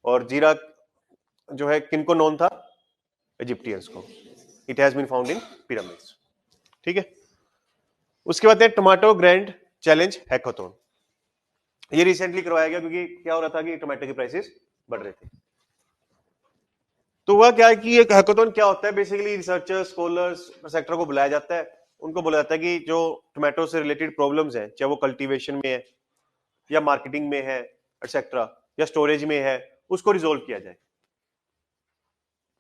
और जीरा जो है किनको नोन था, इजिप्टियंस को। It has been found in pyramids. ठीक है, उसके बाद है टोमेटो ग्रैंड चैलेंज हैकाथॉन। ये रिसेंटली करवाया गया क्योंकि क्या हो रहा था कि टोमेटो की प्राइसेस बढ़ रहे थे। तो वह क्या है कि एक हैकाथॉन क्या होता है, बेसिकली रिसर्चर्स, स्कॉलर्स, सेक्टर को बुलाया जाता है, उनको बोला जाता है कि जो टोमेटो से रिलेटेड प्रॉब्लम्स हैं, चाहे वो कल्टीवेशन में है या मार्केटिंग में है एटसेट्रा या स्टोरेज में है, उसको रिजोल्व किया जाए।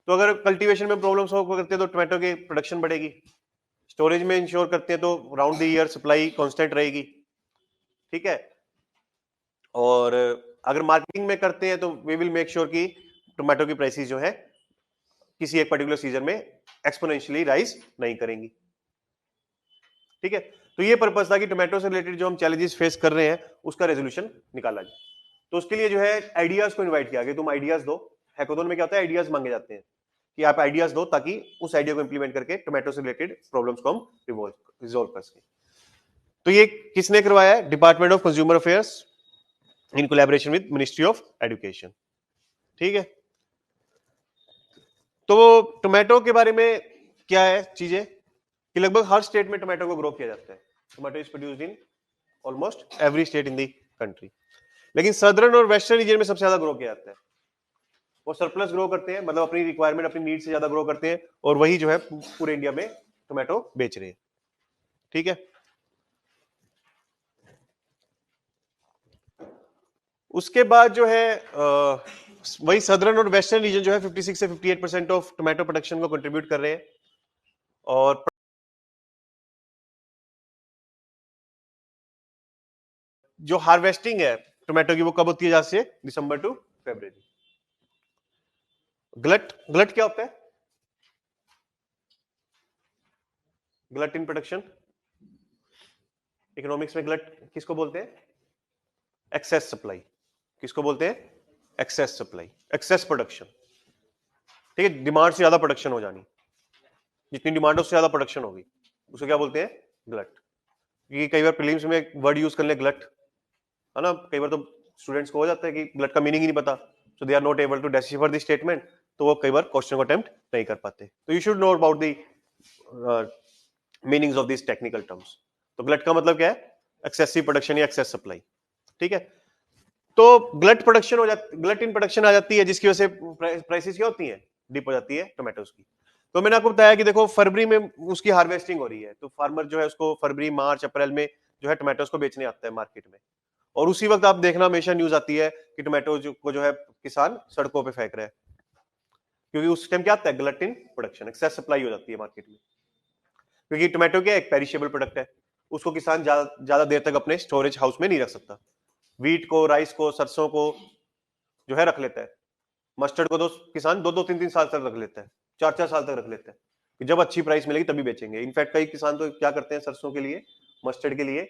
तो अगर कल्टीवेशन में प्रॉब्लम सॉल्व करते हैं तो टोमेटो की प्रोडक्शन बढ़ेगी, स्टोरेज में इंश्योर करते हैं तो round the year supply constant रहेगी। ठीक है, और अगर मार्केटिंग में करते हैं तो वी विल मेक श्योर कि टोमेटो की प्राइसेस जो है किसी एक पर्टिकुलर सीजन में एक्सपोनेंशियली राइज नहीं करेंगी। ठीक है, तो ये पर्पस था कि टोमेटो से रिलेटेड जो हम चैलेंजेस फेस कर रहे हैं उसका रेजोल्यूशन निकाला जाए। तो उसके लिए जो है आइडियाज को इनवाइट किया गया, तुम आइडियाज दो। हैकाथॉन में क्या होता है, आइडियाज मांगे जाते हैं कि आप आइडियाज दो ताकि उस आइडिया को इंप्लीमेंट करके टोमेटो से रिलेटेड प्रॉब्लम्स को हम रिजोल्व कर सकें। तो ये किसने करवाया है, department of consumer affairs in collaboration with ministry of education. ठीक है, तो टोमेटो के बारे में क्या है चीजें कि लगभग हर स्टेट में टोमेटो को ग्रो किया जाता है। Tomato is produced in almost every state in the country, लेकिन सदर्न और वेस्टर्न रीजन में सबसे ज्यादा ग्रो किया जाता है। वो सरप्लस ग्रो करते हैं, मतलब अपनी रिक्वायरमेंट, अपनी नीड से ज्यादा ग्रो करते हैं, और वही जो है पूरे इंडिया में टोमेटो बेच रहे हैं। ठीक है, उसके बाद जो है वही सदर्न और वेस्टर्न रीजन जो है 56 से 58% ऑफ टोमेटो प्रोडक्शन को कंट्रीब्यूट कर रहे हैं। और जो हार्वेस्टिंग है टोमेटो की वो कब होती है, जहां से दिसंबर टू फरवरी। ग्लट, ग्लट क्या होता है, ग्लट इन प्रोडक्शन, इकोनॉमिक्स में ग्लट किसको बोलते हैं, एक्सेस सप्लाई। किसको बोलते हैं, एक्सेस सप्लाई, एक्सेस प्रोडक्शन। ठीक है, डिमांड से ज्यादा प्रोडक्शन हो जानी, जितनी डिमांड उससे ज्यादा प्रोडक्शन होगी, उसको क्या बोलते हैं, ग्लट। क्योंकि कई बार प्रीलिम्स में वर्ड यूज कर ले ग्लट, है ना, कई बार तो स्टूडेंट्स को हो जाता है कि ग्लट का मीनिंग ही नहीं पता, so they are not able to decipher the statement, तो वो कई बार क्वेश्चन को अटेम्प्ट नहीं कर पाते। तो you should know about the meanings of this technical terms. तो ग्लट का मतलब क्या है, एक्सेसिव प्रोडक्शन या एक्सेस सप्लाई। ठीक है, तो ग्लट प्रोडक्शन हो जाती, ग्लट इन प्रोडक्शन आ जाती है, जिसकी वजह से प्राइसेस क्या होती है, डिप हो जाती है टोमेटोज की। तो मैंने आपको बताया कि देखो फरवरी में उसकी हार्वेस्टिंग हो रही है, तो फार्मर जो है उसको फरवरी, मार्च, अप्रैल में जो है टमाटोज को बेचने आता है मार्केट में, और उसी वक्त आप देखना हमेशा न्यूज आती है कि टमाटो को जो है किसान सड़कों पे फेंक रहे हैं, क्योंकि उस टाइम क्या आता है, गलत इन प्रोडक्शन, एक्सेस सप्लाई हो जाती है मार्केट में। क्योंकि टमाटो क्या एक पेरिशेबल प्रोडक्ट है, उसको किसान ज्यादा देर तक अपने स्टोरेज हाउस में नहीं रख सकता। वीट को, राइस को, सरसों को जो है रख लेता है, मस्टर्ड को तो किसान 2-2, 3-3 साल तक रख लेता है, 4-4 साल तक रख लेता है कि जब अच्छी प्राइस मिलेगी तभी बेचेंगे। इनफैक्ट कई किसान तो क्या करते हैं सरसों के लिए, मस्टर्ड के लिए,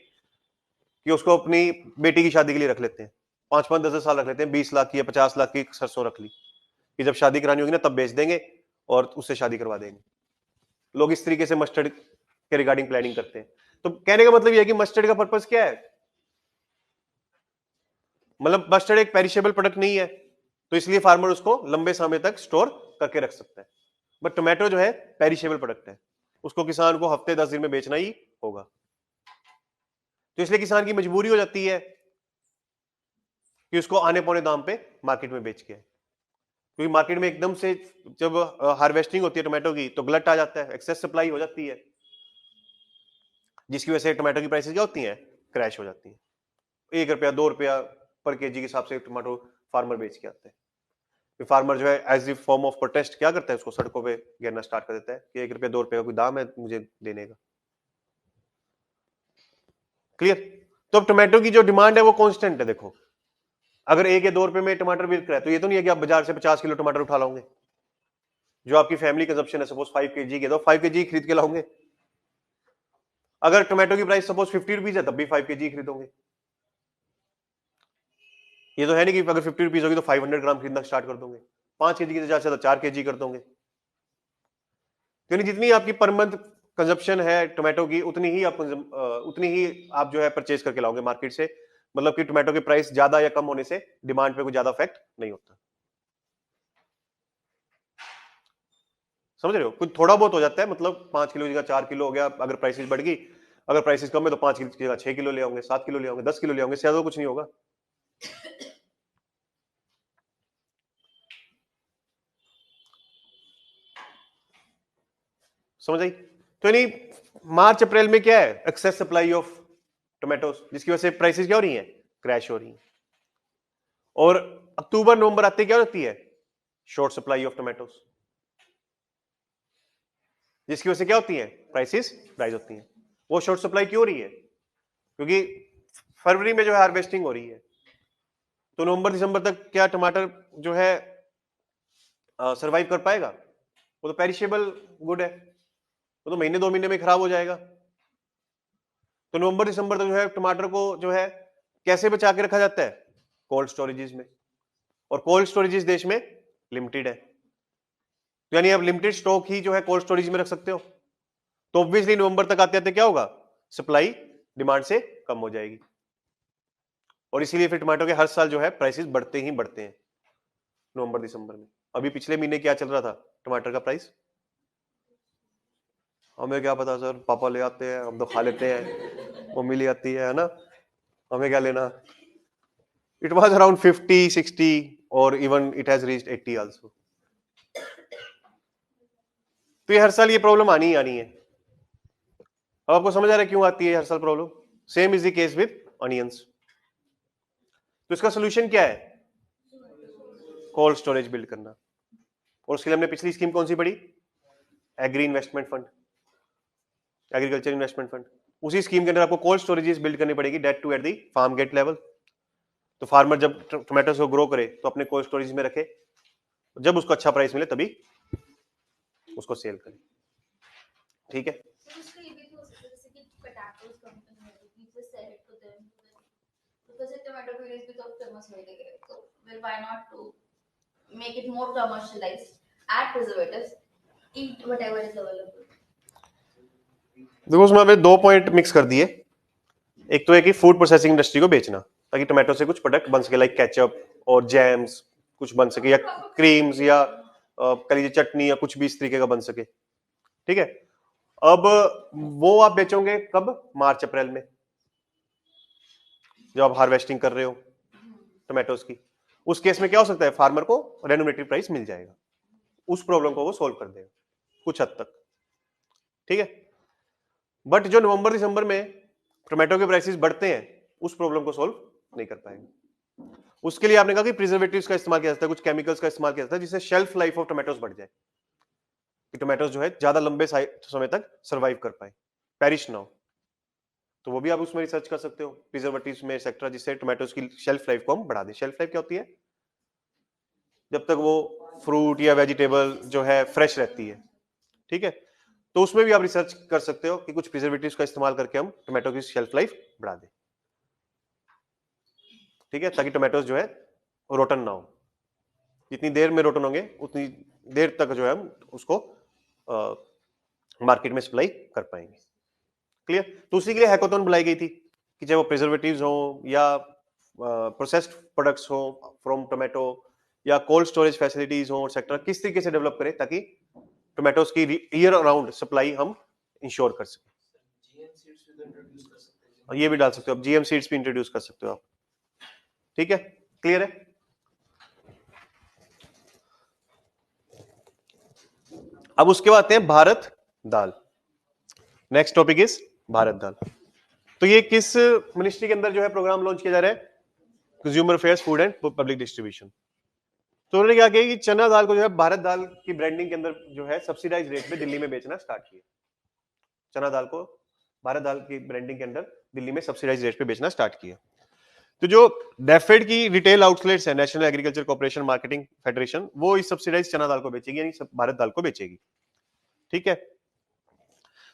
कि उसको अपनी बेटी की शादी के लिए रख लेते हैं, 5-5, 10 साल रख लेते हैं, 20 लाख की या 50 लाख की सरसों रख ली कि जब शादी करानी होगी ना तब बेच देंगे और उससे शादी करवा देंगे। लोग इस तरीके से मस्टर्ड के रिगार्डिंग प्लानिंग करते हैं। तो कहने का मतलब यह है कि मस्टर्ड का पर्पस क्या है, मतलब मस्टर्ड एक पेरिशेबल प्रोडक्ट नहीं है, तो इसलिए फार्मर उसको लंबे समय तक स्टोर करके रख सकता है। बट टोमेटो जो है पेरिशेबल प्रोडक्ट है, उसको किसान को हफ्ते 10 दिन में बेचना ही होगा, तो इसलिए किसान की मजबूरी हो जाती है कि उसको आने पौने दाम पे मार्केट में बेच के, क्योंकि मार्केट में एकदम से जब हार्वेस्टिंग होती है टोमेटो की तो गलत आ जाता है, एक्सेस सप्लाई हो जाती है, जिसकी वजह से टोमेटो की प्राइसेस क्या होती हैं, क्रैश हो जाती है। 1 रुपया 2 रुपया पर केजी के हिसाब से टोमेटो फार्मर बेच के आते हैं। फिर फार्मर जो है as a form of protest क्या करता है, उसको सड़कों पे गिरना स्टार्ट कर देता है कि 1 रुपया 2 रुपया का कोई दाम है मुझे देने का। क्लियर? तो अब टोमेटो की जो डिमांड है वो कांस्टेंट है। देखो अगर 1 या 2 रुपए में टमाटर बिक रहा है तो ये तो नहीं है कि आप बाजार से 50 किलो टमाटर उठा लाओगे। जो आपकी फैमिली कंजप्शन है सपोज 5 केजी के, तो 5 केजी खरीद के लाओगे। अगर टोमेटो की प्राइस सपोज 50 रुपीज है तब भी 5 केजी खरीदोगे। ये तो है नहीं कि अगर 50 रुपीज होगी तो 500 ग्राम खरीदना स्टार्ट कर दोगे, 5 केजी की जगह 4 केजी कर दोगे। यानी जितनी आपकी पर मंथ कंजप्शन है टोमेटो की उतनी ही आप जो है परचेज करके लाओगे मार्केट से। मतलब कि टोमेटो की प्राइस ज्यादा या कम होने से डिमांड पे कोई ज्यादा इफेक्ट नहीं होता। समझ रहे हो? कुछ थोड़ा बहुत हो जाता है, मतलब 5 किलो की जगह 4 किलो हो गया अगर प्राइसेस बढ़ गई, अगर प्राइसेस कम है तो 5 किलो की जगह 6 किलो ले आओगे, 7 किलो ले आओगे, 10 किलो ले आओगे, ज्यादा कुछ नहीं होगा। समझ आई? तो यानी मार्च अप्रैल में क्या है, एक्सेस सप्लाई ऑफ टोमेटोज, जिसकी वजह से प्राइसेस क्या हो रही हैं, क्रैश हो रही हैं। और अक्टूबर नवंबर आते क्या होती है, शॉर्ट सप्लाई ऑफ टोमेटोज, जिसकी वजह से क्या होती है, प्राइसेस राइज होती हैं। वो शॉर्ट सप्लाई क्यों हो रही है, क्योंकि फरवरी में जो है हार्वेस्टिंग हो रही है, तो नवंबर दिसंबर तक क्या टमाटर जो है सरवाइव कर पाएगा? वो तो पेरिशेबल गुड है, वो तो महीने 2 महीने में खराब हो जाएगा। तो नवंबर दिसंबर तक जो है टमाटर को जो है कैसे बचा के रखा जाता है, कोल्ड स्टोरेजेस में, और कोल्ड स्टोरेजेस देश में लिमिटेड है, तो यानी आप लिमिटेड स्टॉक ही जो है कोल्ड स्टोरेज में रख सकते हो। तो ऑब्वियसली नवंबर तक आते आते क्या होगा, सप्लाई डिमांड से कम हो जाएगी, और इसीलिए फिर टमाटो के हर साल जो है प्राइसेस बढ़ते ही बढ़ते हैं नवंबर दिसंबर में। अभी पिछले महीने क्या चल रहा था टमाटर का प्राइस, हमें क्या पता सर, पापा ले आते हैं हम तो खा लेते हैं, मम्मी ले आती है ना, हमें क्या लेना। इट वाज अराउंड 50, 60 और even it has reached 80 also. तो ये हर साल ये प्रॉब्लम आनी ही आनी है। अब आपको समझ आ रहा है क्यों आती है हर साल problem? Same is the case with onions. तो इसका सोल्यूशन क्या है, कोल्ड स्टोरेज बिल्ड करना। और उसके लिए हमने पिछली स्कीम कौन सी पढ़ी, agri investment fund, agriculture investment fund. उसी स्कीम के अंदर आपको कोल्ड स्टोरेजेस बिल्ड करनी पड़ेगी, that too at the farm gate level. तो फार्मर जब टोमेटोज को ग्रो करे तो अपने कोल्ड स्टोरेज में रखे, जब उसको अच्छा प्राइस मिले तभी उसको सेल करे। ठीक है? make it more commercialized, add preservatives, eat whatever is available. देखो उसमें हमें 2 पॉइंट मिक्स कर दिए। एक तो है कि फूड प्रोसेसिंग इंडस्ट्री को बेचना ताकि टोमेटो से कुछ प्रोडक्ट बन सके, लाइक केचप और जैम्स कुछ बन सके, या क्रीम्स या कलीजी चटनी या कुछ भी इस तरीके का बन सके। ठीक है? अब वो आप बेचोगे कब, मार्च अप्रैल में, जब आप हार्वेस्टिंग कर रहे हो टोमेटोज की। उस केस में क्या हो सकता है, फार्मर को रेनोवेटिव प्राइस मिल जाएगा, उस प्रॉब्लम को वो सोल्व कर देगा कुछ हद तक। ठीक है? बट जो नवंबर दिसंबर में टोमेटो के प्राइसेस बढ़ते हैं, उस प्रॉब्लम को सोल्व नहीं कर पाएंगे। उसके लिए आपने कहा कि प्रिजर्वेटिव्स का इस्तेमाल किया जाता है, कुछ केमिकल्स का इस्तेमाल किया जाता है जिससे शेल्फ लाइफ ऑफ टोमेटोज बढ़ जाए, कि टोमेटोज जो है ज्यादा लंबे समय तक सर्वाइव कर पाए, पेरिश ना हो। तो वो भी आप उसमें रिसर्च कर सकते हो प्रिजर्वेटिव्स में एक्सेट्रा, जिससे टोमेटोज की शेल्फ लाइफ को हम बढ़ा दें। शेल्फ लाइफ क्या होती है? जब तक वो फ्रूट या वेजिटेबल जो है फ्रेश रहती है, ठीक है। तो उसमें भी आप रिसर्च कर सकते हो कि कुछ प्रिजर्वेटिव्स का इस्तेमाल करके हम टोमेटो की शेल्फ लाइफ बढ़ा दें, ठीक है, ताकि टोमेटोज जो है रोटन ना हो। जितनी देर में रोटन होंगे उतनी देर तक जो है हम उसको मार्केट में सप्लाई कर पाएंगे। क्लियर? तो उसी के लिए हैकाथॉन बुलाई गई थी कि चाहे वो प्रिजर्वेटिव्स हो या प्रोसेस्ड प्रोडक्ट्स हो फ्रॉम टोमेटो या कोल्ड स्टोरेज फैसिलिटीज हो एक्सेट्रा, किस तरीके से डेवलप करें ताकि टोमेटोज की ईयर अराउंड सप्लाई हम इंश्योर कर सकें। ये भी डाल सकते हो आप, जीएम सीड्स भी इंट्रोड्यूस कर सकते हो आप, ठीक है। क्लियर है? अब उसके बाद आते हैं भारत दाल। नेक्स्ट टॉपिक इज भारत दाल। तो ये किस मिनिस्ट्री के अंदर जो है प्रोग्राम लॉन्च किया जा रहा है? Consumer affairs, food and public distribution. तो उन्होंने क्या किया कि चना दाल को जो है भारत दाल की ब्रांडिंग के अंदर जो है सब्सिडाइज रेट पे दिल्ली में बेचना स्टार्ट किया। चना दाल को भारत दाल की ब्रांडिंग के अंदर दिल्ली में सब्सिडाइज रेट पे बेचना स्टार्ट किया। तो जो डेफेड की रिटेल आउटलेट्स है, national agriculture corporation marketing federation, वो इस सब्सिडाइज चना दाल को बेचेगी, यानी भारत दाल को बेचेगी, ठीक है।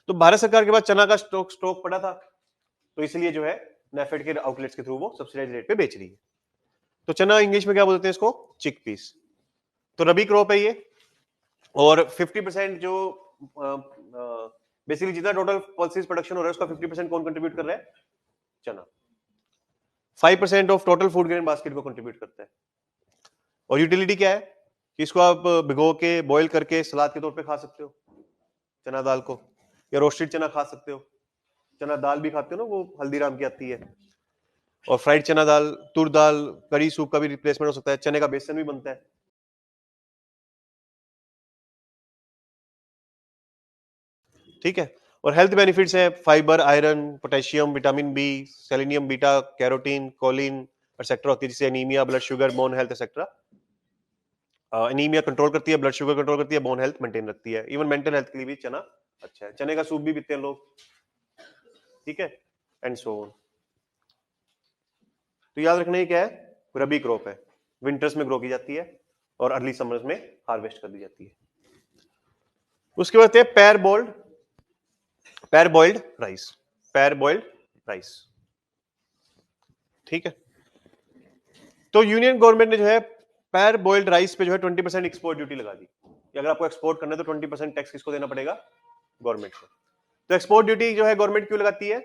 तो भारत सरकार के पास चना का स्टॉक पड़ा था, तो इसलिए जो है नेफेड के आउटलेट्स के थ्रू वो सब्सिडाइज रेट पे बेच रही है। तो चना इंग्लिश में क्या बोलते हैं इसको? चिक पीस। तो रबी क्रॉप है ये, और 50% जो बेसिकली जितना टोटल पल्सेस प्रोडक्शन हो रहा है उसका 50% कौन कंट्रीब्यूट कर रहा है? चना। 5% of total food grain basket को कंट्रीब्यूट करता है। और यूटिलिटी क्या है कि इसको आप भिगो के बॉईल करके सलाद के तौर पे खा सकते हो चना दाल को, या रोस्टेड चना खा सकते हो। चना दाल भी खाते हो ना, वो हल्दीराम की आती है। और फ्राइड चना दाल, तुर दाल, करी सूप का भी रिप्लेसमेंट हो सकता है। चने का बेसन भी बनता है, ठीक है। और हेल्थ बेनिफिट्स है fibre, iron, potassium, vitamin B, selenium, beta carotene, choline etcetera होती है, जिससे anaemia, blood sugar, bone health etcetera. Anaemia control करती है, ब्लड शुगर कंट्रोल करती है, बोन हेल्थ मेंटेन रखती है। इवन मेंटल हेल्थ के लिए भी चना अच्छा है। चने का सूप भी पीते हैं लोग, ठीक है, एंड सो ऑन। तो याद रखना ये क्या है? रबी क्रॉप है, विंटर्स में ग्रो की जाती है और अर्ली समर्स में हार्वेस्ट कर दी जाती है। उसके बाद है पैर बॉइल्ड राइस, पैर बॉइल्ड राइस, ठीक है। तो यूनियन गवर्नमेंट ने जो है पैर बॉइल्ड राइस पे जो है 20% एक्सपोर्ट ड्यूटी लगा दी कि अगर आपको एक्सपोर्ट करना है तो 20% टैक्स किसको देना पड़ेगा? गवर्नमेंट को। तो एक्सपोर्ट ड्यूटी जो है गवर्नमेंट क्यों लगाती है?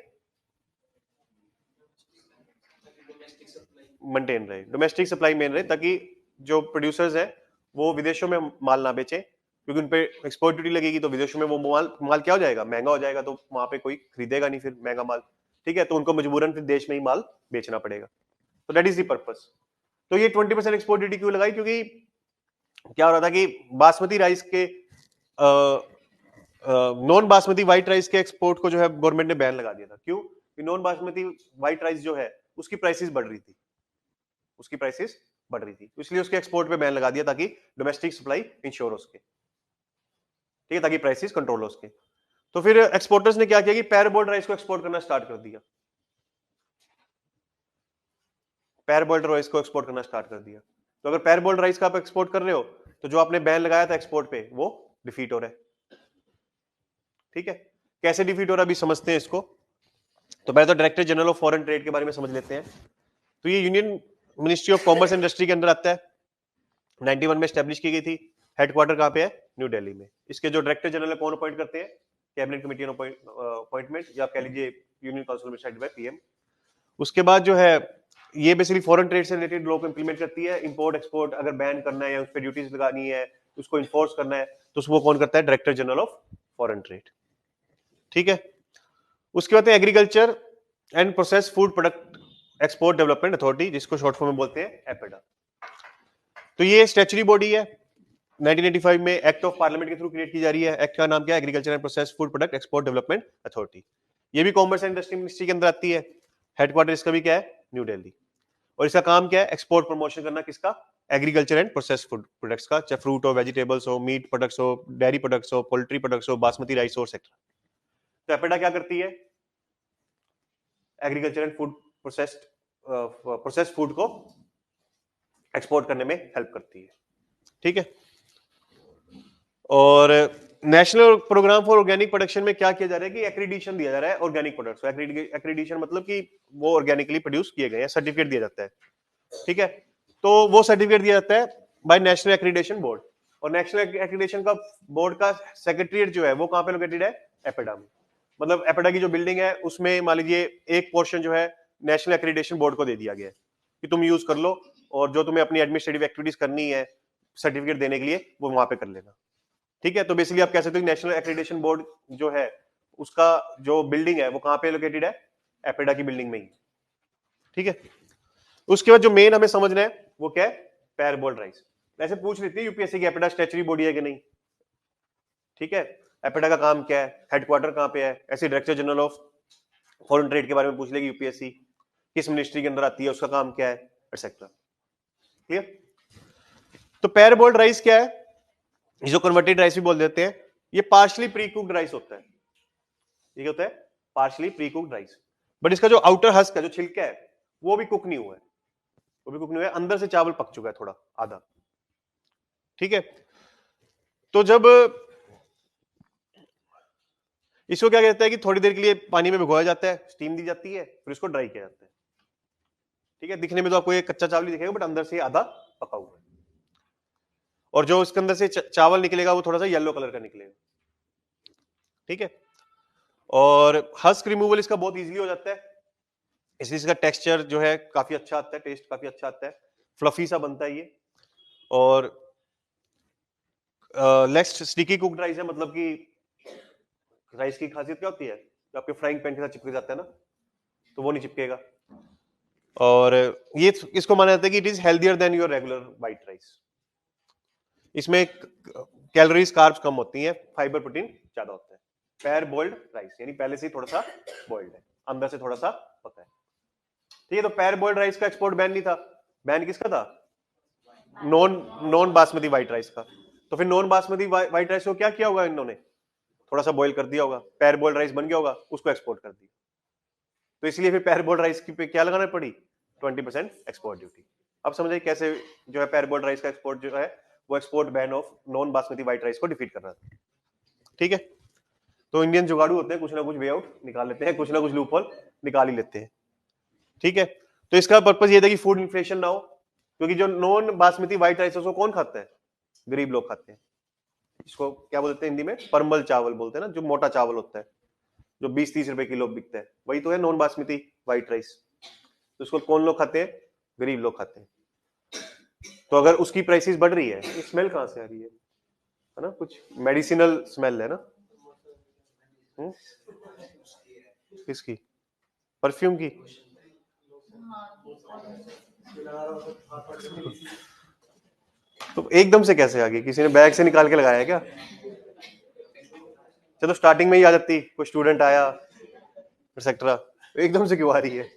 मेंटेन रहे, डोमेस्टिक सप्लाई मेन रहे, ताकि जो प्रोड्यूसर्स है वो विदेशों में माल ना बेचे, क्योंकि उन पे एक्सपोर्ट ड्यूटी लगेगी तो विदेशों में वो माल क्या हो जाएगा? महंगा हो जाएगा, तो वहां पे कोई खरीदेगा नहीं फिर महंगा माल, ठीक है। तो उनको मजबूरन फिर देश में ही माल बेचना पड़ेगा। तो दैट इज द पर्पस। तो ये 20% एक्सपोर्ट ड्यूटी क्यों लगाई? क्योंकि क्या हो रहा था कि बासमती राइस के नॉन बासमती व्हाइट राइस के एक्सपोर्ट को जो है गवर्नमेंट ने बैन लगा दिया था। क्यों? कि नॉन बासमती व्हाइट राइस जो है उसकी प्राइसेस बढ़ रही थी, इसलिए उसके एक्सपोर्ट पे बैन लगा दिया, ताकि डोमेस्टिक सप्लाई इंश्योर हो सके, ठीक है, ताकि प्राइसेस कंट्रोल हो सके। तो फिर एक्सपोर्टर्स ने क्या किया कि पैर बॉइल्ड राइस को एक्सपोर्ट करना स्टार्ट कर दिया, पैर बॉइल्ड राइस को एक्सपोर्ट करना स्टार्ट कर दिया। तो अगर पैर बॉइल्ड राइस का आप एक्सपोर्ट कर रहे हो तो जो आपने बैन लगाया था एक्सपोर्ट पे वो डिफीट हो रहा है, ठीक है। कैसे डिफीट हो रहा है अभी समझते हैं इसको। तो पहले तो director general of foreign trade के बारे में समझ लेते हैं। तो ये union ministry of commerce industry के अंदर आता है, 91 में स्टैब्लिश की गई थी। हेडक्वार्टर कहां पे है? न्यू दिल्ली में। इसके जो डायरेक्टर जनरल है कौन अपॉइंट करते हैं? कैबिनेट कमेटी अपॉइंटमेंट, या आप कह लीजिए यूनियन काउंसिल में डिसाइडेड बाय पीएम। उसके बाद जो है ये बेसिकली फॉरेन ट्रेड से रिलेटेड लॉ को इंप्लीमेंट करती है। इंपोर्ट एक्सपोर्ट अगर बैन करना है या उस पर ड्यूटीज लगानी है, उसको इन्फोर्स करना है, तो वो कौन करता है? Director general of foreign trade, ठीक है। उसके बाद agriculture and process food product export development authority, जिसको शॉर्ट फॉर्म में बोलते हैं एपेडा। तो ये स्टैच्यूटरी बॉडी है, 1985 में एक्ट ऑफ पार्लियामेंट के थ्रू क्रिएट की जा रही है। एक्ट का नाम क्या है? Agriculture and process food product export development authority. ये भी कॉमर्स एंड इंडस्ट्री मिनिस्ट्री के अंदर आती है। हेडक्वार्टर इसका भी क्या है, न्यू दिल्ली। और इसका काम क्या है, एक्सपोर्ट प्रमोशन करना किसका, agriculture and process food products का, चाहे फ्रूट हो, वेजिटेबल्स हो, मीट प्रोडक्ट्स हो, डेयरी प्रोडक्ट्स हो, पोल्ट्री प्रोडक्ट्स हो, बासमती राइस हो, एक्सेट्रा। तो एपेडा क्या करती है, agriculture and food process food को एक्सपोर्ट करने में हेल्प करती है, ठीक है। और national programme for organic production में क्या किया जा रहा है कि एक्रीडिशन दिया जा रहा है ऑर्गेनिक प्रोडक्ट्स। एक्रीडिशन मतलब कि वो ऑर्गेनिकली प्रोड्यूस किए गए हैं, सर्टिफिकेट दिया जाता है, ठीक है। तो वो सर्टिफिकेट दिया जाता है बाय नेशनल एक्रीडेशन बोर्ड। और नेशनल एक्रीडेशन का बोर्ड का सेक्रेटरीट जो है वो कहाँ पे लोकेटेड है, एपेडा में। मतलब एपेडा की जो बिल्डिंग है उसमें मान लीजिए एक पोर्शन जो है नेशनल एक्रीडेशन बोर्ड को दे दिया गया है कि तुम यूज कर लो, और जो तुम्हें अपनी एडमिनिस्ट्रेटिव एक्टिविटीज करनी है सर्टिफिकेट देने के लिए वो वहां पे कर लेना, ठीक है। तो बेसिकली आप कह सकते हो नेशनल एक्रीडेशन बोर्ड जो है उसका जो बिल्डिंग है वो कहाँ पे लोकेटेड है, एपेडा की बिल्डिंग में ही, ठीक है। उसके बाद जो मेन हमें समझना है वो क्या है, पेयर बोल्ड राइस। ऐसे पूछ लेती है यूपीएससी की एपेडा स्टैच्यूटरी बॉडी है कि नहीं, ठीक है। एपेडा का काम क्या है, हेडक्वार्टर कहाँ पे है, ऐसे director general of foreign trade के बारे में पूछ लेगी यूपीएससी, किस मिनिस्ट्री के अंदर आती है, उसका काम क्या है, एटसेट्रा। क्लियर। तो पेयर बोल्ड राइस क्या है, जो कन्वर्टेड राइस भी बोल देते हैं, ये पार्शली प्री कुक्ड राइस होता है। ये क्या होता है, partially pre cooked rice. But इसका जो आउटर हस्क है, जो छिलका है, वो भी कुक नहीं हुआ है, वो भी कुक नहीं हुआ है, अंदर से चावल पक चुका है थोड़ा आधा, ठीक है। तो जब इसको क्या कहता है कि थोड़ी देर के लिए पानी में भिगोया जाता है, स्टीम दी जाती है, फिर इसको ड्राई किया जाता है, ठीक है। दिखने में तो आपको ये कच्चा चावल ही दिखेगा, बट अंदर से आधा पका हुआ है। और जो इसके अंदर से चावल निकलेगा वो थोड़ा सा येलो कलर का निकलेगा, ठीक है। और हस्क रिमूवल इसका बहुत इजीली हो जाता है, इसलिए इसका टेक्सचर जो है काफी अच्छा आता है, टेस्ट काफी अच्छा आता है, फ्लफी सा बनता है ये। और नेक्स्ट स्टिकी कुक्ड राइस है, मतलब कि राइस की खासियत क्या होती है, जो आपके फ्राइंग पैन के साथ चिपक जाता है ना, तो वो नहीं चिपकेगा। और ये इसको माना जाता है कि it is healthier then your regular white rice. इसमें कैलोरीज कार्ब्स कम होती हैं, फाइबर प्रोटीन ज्यादा होता है। पेयर बोल्ड राइस यानी पहले से ही थोड़ा सा बॉइल्ड है, अंदर से थोड़ा सा पका है, ठीक है। तो पेयर बोल्ड राइस का एक्सपोर्ट बैन नहीं था, बैन किसका था, non non basmati white rice का। तो फिर नॉन बासमती व्हाइट राइस को क्या किया होगा इन्होंने, थोड़ा सा बॉईल कर दिया होगा, पेयर बोल्ड राइस बन गया होगा, उसको एक्सपोर्ट कर दिया। तो इसलिए फिर पेयर बोल्ड राइस की पे क्या लगाना पड़ी, 20% एक्सपोर्ट ड्यूटी। अब समझिए कैसे जो है पेयर बोल्ड राइस का एक्सपोर्ट जो है वो export ban of non basmati white rice को डिफीट कर रहा था, ठीक है। तो इंडियन जुगाड़ू होते हैं, कुछ ना कुछ वे आउट निकाल लेते हैं, कुछ ना कुछ लूपहोल निकाल ही लेते हैं, ठीक है। तो इसका पर्पस ये था कि फूड इन्फ्लेशन ना हो, क्योंकि जो नॉन बासमती व्हाइट राइस है उसको कौन खाता है, गरीब लोग खाते हैं। इसको क्या बोलते हैं हिंदी में, परमल चावल बोलते हैं ना, जो मोटा चावल होता है, जो 20-30 रुपए किलो बिकता है, वही तो है नॉन बासमती व्हाइट राइस। तो इसको कौन लोग खाते हैं, गरीब लोग खाते हैं। तो अगर उसकी प्राइसेस बढ़ रही है, ये स्मेल कहां से आ रही है ना, कुछ मेडिसिनल स्मेल है ना, किसकी, परफ्यूम की। तो एकदम से कैसे आ गई, किसी ने बैग से निकाल के लगाया है क्या, चलो स्टार्टिंग में ही आ जाती, कोई स्टूडेंट आया एक्सेट्रा, एकदम से क्यों आ रही है।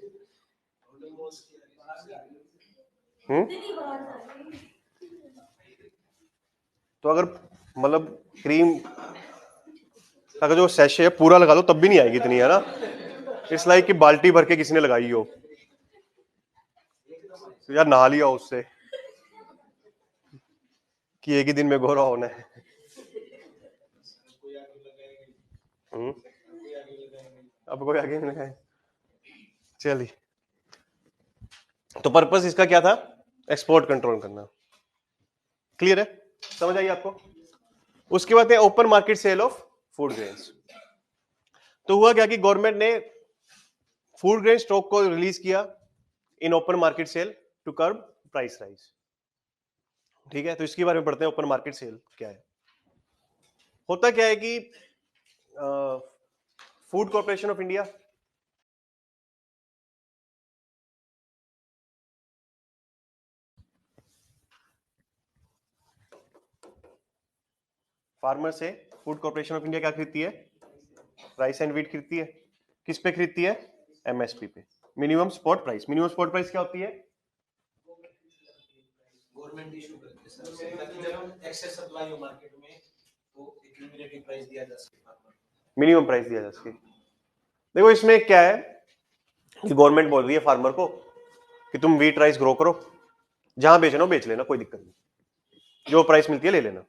तो अगर मतलब क्रीम अगर जो सैशे है पूरा लगा दो तब भी नहीं आएगी इतनी, है ना। इट्स लाइक कि बाल्टी भर के किसी ने लगाई हो, तो यार नहा लिया उससे कि एक ही दिन में गोरा होना है। अब कोई आगे नहीं लगाए, चलिए। तो पर्पस इसका क्या था, एक्सपोर्ट कंट्रोल करना, क्लियर है, समझ आई आपको। उसके बाद है open market sale of food grains. तो हुआ क्या कि गवर्नमेंट ने फूड ग्रेन स्टॉक को रिलीज किया in open market sale to curb price rise, ठीक है। तो इसके बारे में पढ़ते हैं, ओपन मार्केट सेल क्या है। होता क्या है कि food corporation of India, farmer से फूड कॉर्पोरेशन ऑफ इंडिया क्या खरीदती है, राइस एंड व्हीट खरीदती है, किस पे खरीदती है? एमएसपी पे, minimum spot price. Minimum spot price क्या होती है? गवर्नमेंट इशू करती है सर, ताकि जब हम एक्सेस सप्लाई हो मार्केट में तो एक लिमिटेड प्राइस दिया जा सके फार्मर को। मिनिमम प्राइस दिया जा सके। देखो इसमें क्या है कि गवर्नमेंट बोल रही है फार्मर को कि तुम वीट राइस ग्रो करो, जहां बेचना हो बेच लेना, कोई दिक्कत नहीं, जो प्राइस मिलती है ले लेना,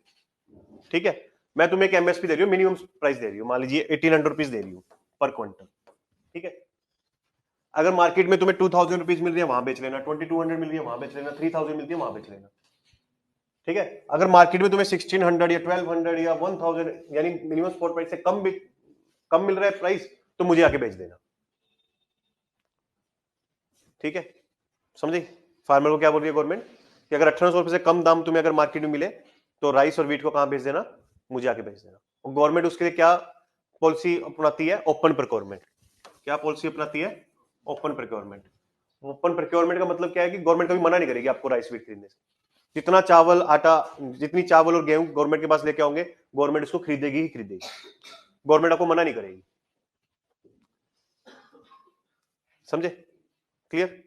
ठीक है। मैं तुम्हें एक एमएसपी दे रही हूँ, मिनिमम प्राइस दे रही हूँ, मान लीजिए 1800 रुपीज दे रही हूँ पर क्विंटल, ठीक है। अगर मार्केट में तुम्हें 2000 रुपीज मिल रही है वहां बेच लेना, 2200 मिल रही है वहां बेच लेना, 3000 मिलती है वहां बेच लेना, ठीक है। अगर मार्केट में तुम्हें 1600 या 1200 या 1000 यानी मिनिमम स्पॉट प्राइस से कम मिल रहा है प्राइस, तो मुझे आके बेच देना, ठीक है। समझे? फार्मर को क्या बोल रही है गवर्नमेंट कि अगर 1800 रुपए से कम दाम तुम्हें अगर मार्केट में मिले तो राइस और वीट को कहां बेच देना? मुझे आके बेच देना। और गवर्नमेंट उसके लिए क्या पॉलिसी अपनाती है? Open procurement. क्या पॉलिसी अपनाती है? Open procurement. ओपन प्रोक्योरमेंट का मतलब क्या है कि गवर्नमेंट कभी मना नहीं करेगी आपको राइस वीट खरीदने से। जितना चावल आटा, जितनी चावल और गेहूं गवर्नमेंट के पास लेके आओगे, गवर्नमेंट उसको खरीदेगी ही खरीदेगी, गवर्नमेंट आपको मना नहीं करेगी। समझे? क्लियर?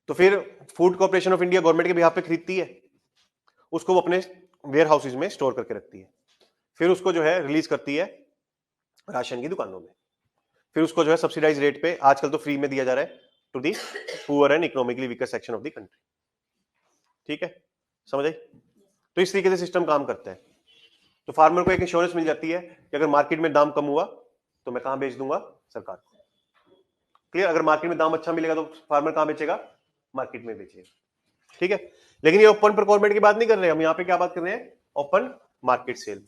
तो फिर food corporation of India government के बिहाफ पे खरीदती है, उसको वो अपने वेयर हाउसेज में स्टोर करके रखती है, फिर उसको जो है रिलीज करती है राशन की दुकानों में, फिर उसको जो है सब्सिडाइज रेट पे, आजकल तो फ्री में दिया जा रहा है to the poor and economically weaker section of the country, ठीक है। समझ आई? तो इस तरीके से सिस्टम काम करता है। तो फार्मर को एक इंश्योरेंस मिल जाती है कि अगर मार्केट में दाम कम हुआ तो मैं कहां बेच दूंगा? सरकार को। क्लियर? अगर मार्केट में दाम अच्छा मिलेगा तो फार्मर कहां बेचेगा? मार्केट में बेचेगा, ठीक है। लेकिन ये ओपन प्रोक्योरमेंट की बात नहीं कर रहे हम, यहां पे क्या बात कर रहे हैं? Open market sale.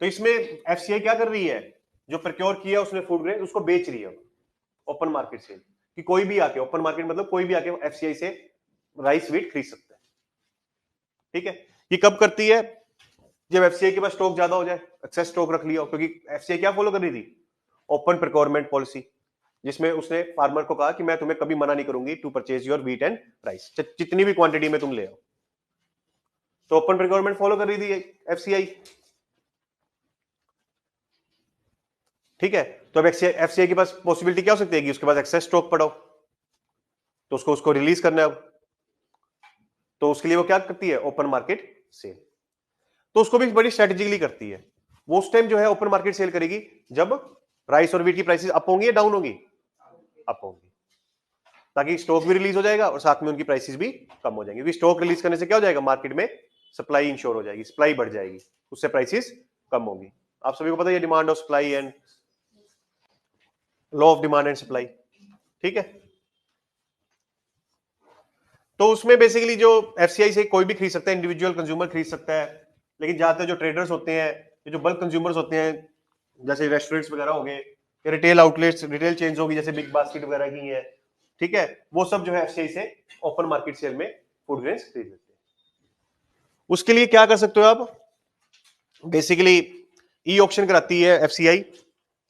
तो इसमें एफसीआई क्या कर रही है? जो प्रोक्योर किया उसने फूड ग्रेन, उसको बेच रही है ओपन मार्केट सेल, कि कोई भी आके, ओपन मार्केट मतलब कोई भी आके एफसीआई से राइस वीट खरीद सकता है, ठीक है। ये कब करती है? जब एफसीआई के पास स्टॉक ज्यादा हो जाए, एक्सेस स्टॉक रख लिया, क्योंकि एफसीआई क्या फॉलो कर रही थी? ओपन प्रोक्योरमेंट पॉलिसी, जिसमें उसने फार्मर को कहा कि मैं तुम्हें कभी मना नहीं करूंगी to purchase your wheat and rice, जितनी भी क्वांटिटी में तुम ले आओ। तो ओपन प्रोक्योरमेंट फॉलो कर रही थी एफसीआई, ठीक है। तो अब एफसीआई के पास पॉसिबिलिटी क्या हो सकती है कि उसके पास एक्सेस स्टॉक पड़ा हो, तो उसको रिलीज करना है अब, तो उसके लिए वो क्या करती है? Open market sale. तो उसको भी बड़ी स्ट्रेटेजिकली करती है। वो उस टाइम जो है ओपन मार्केट सेल करेगी जब राइस और व्हीट की प्राइसेस अप होंगी या डाउन होंगी? अप होंगी, ताकि स्टॉक भी रिलीज हो जाएगा और साथ में उनकी प्राइसेस भी कम हो जाएंगी। क्योंकि स्टॉक रिलीज करने से क्या हो जाएगा? मार्केट में सप्लाई इंश्योर हो जाएगी, सप्लाई बढ़ जाएगी, उससे प्राइसेस कम होंगी। आप सभी को पता है demand of supply and law of demand and supply, ठीक है। तो उसमें बेसिकली जो एफसीआई से कोई भी खरीद सकता है, इंडिविजुअल कंज्यूमर खरीद सकता है, लेकिन ज्यादातर जो ट्रेडर्स होते हैं, जो बल्क कंज्यूमर्स होते हैं, जैसे रेस्टोरेंट्स वगैरह हो गए, रिटेल आउटलेट्स, रिटेल चेन्स होगी जैसे बिग बास्केट वगैरह की है, ठीक है, वो सब जो है एफसीआई से ओपन मार्केट सेल में फूड ग्रेन्स खरीद लेते हैं। उसके लिए क्या कर सकते हो आप? बेसिकली ई ऑक्शन कराती है एफसीआई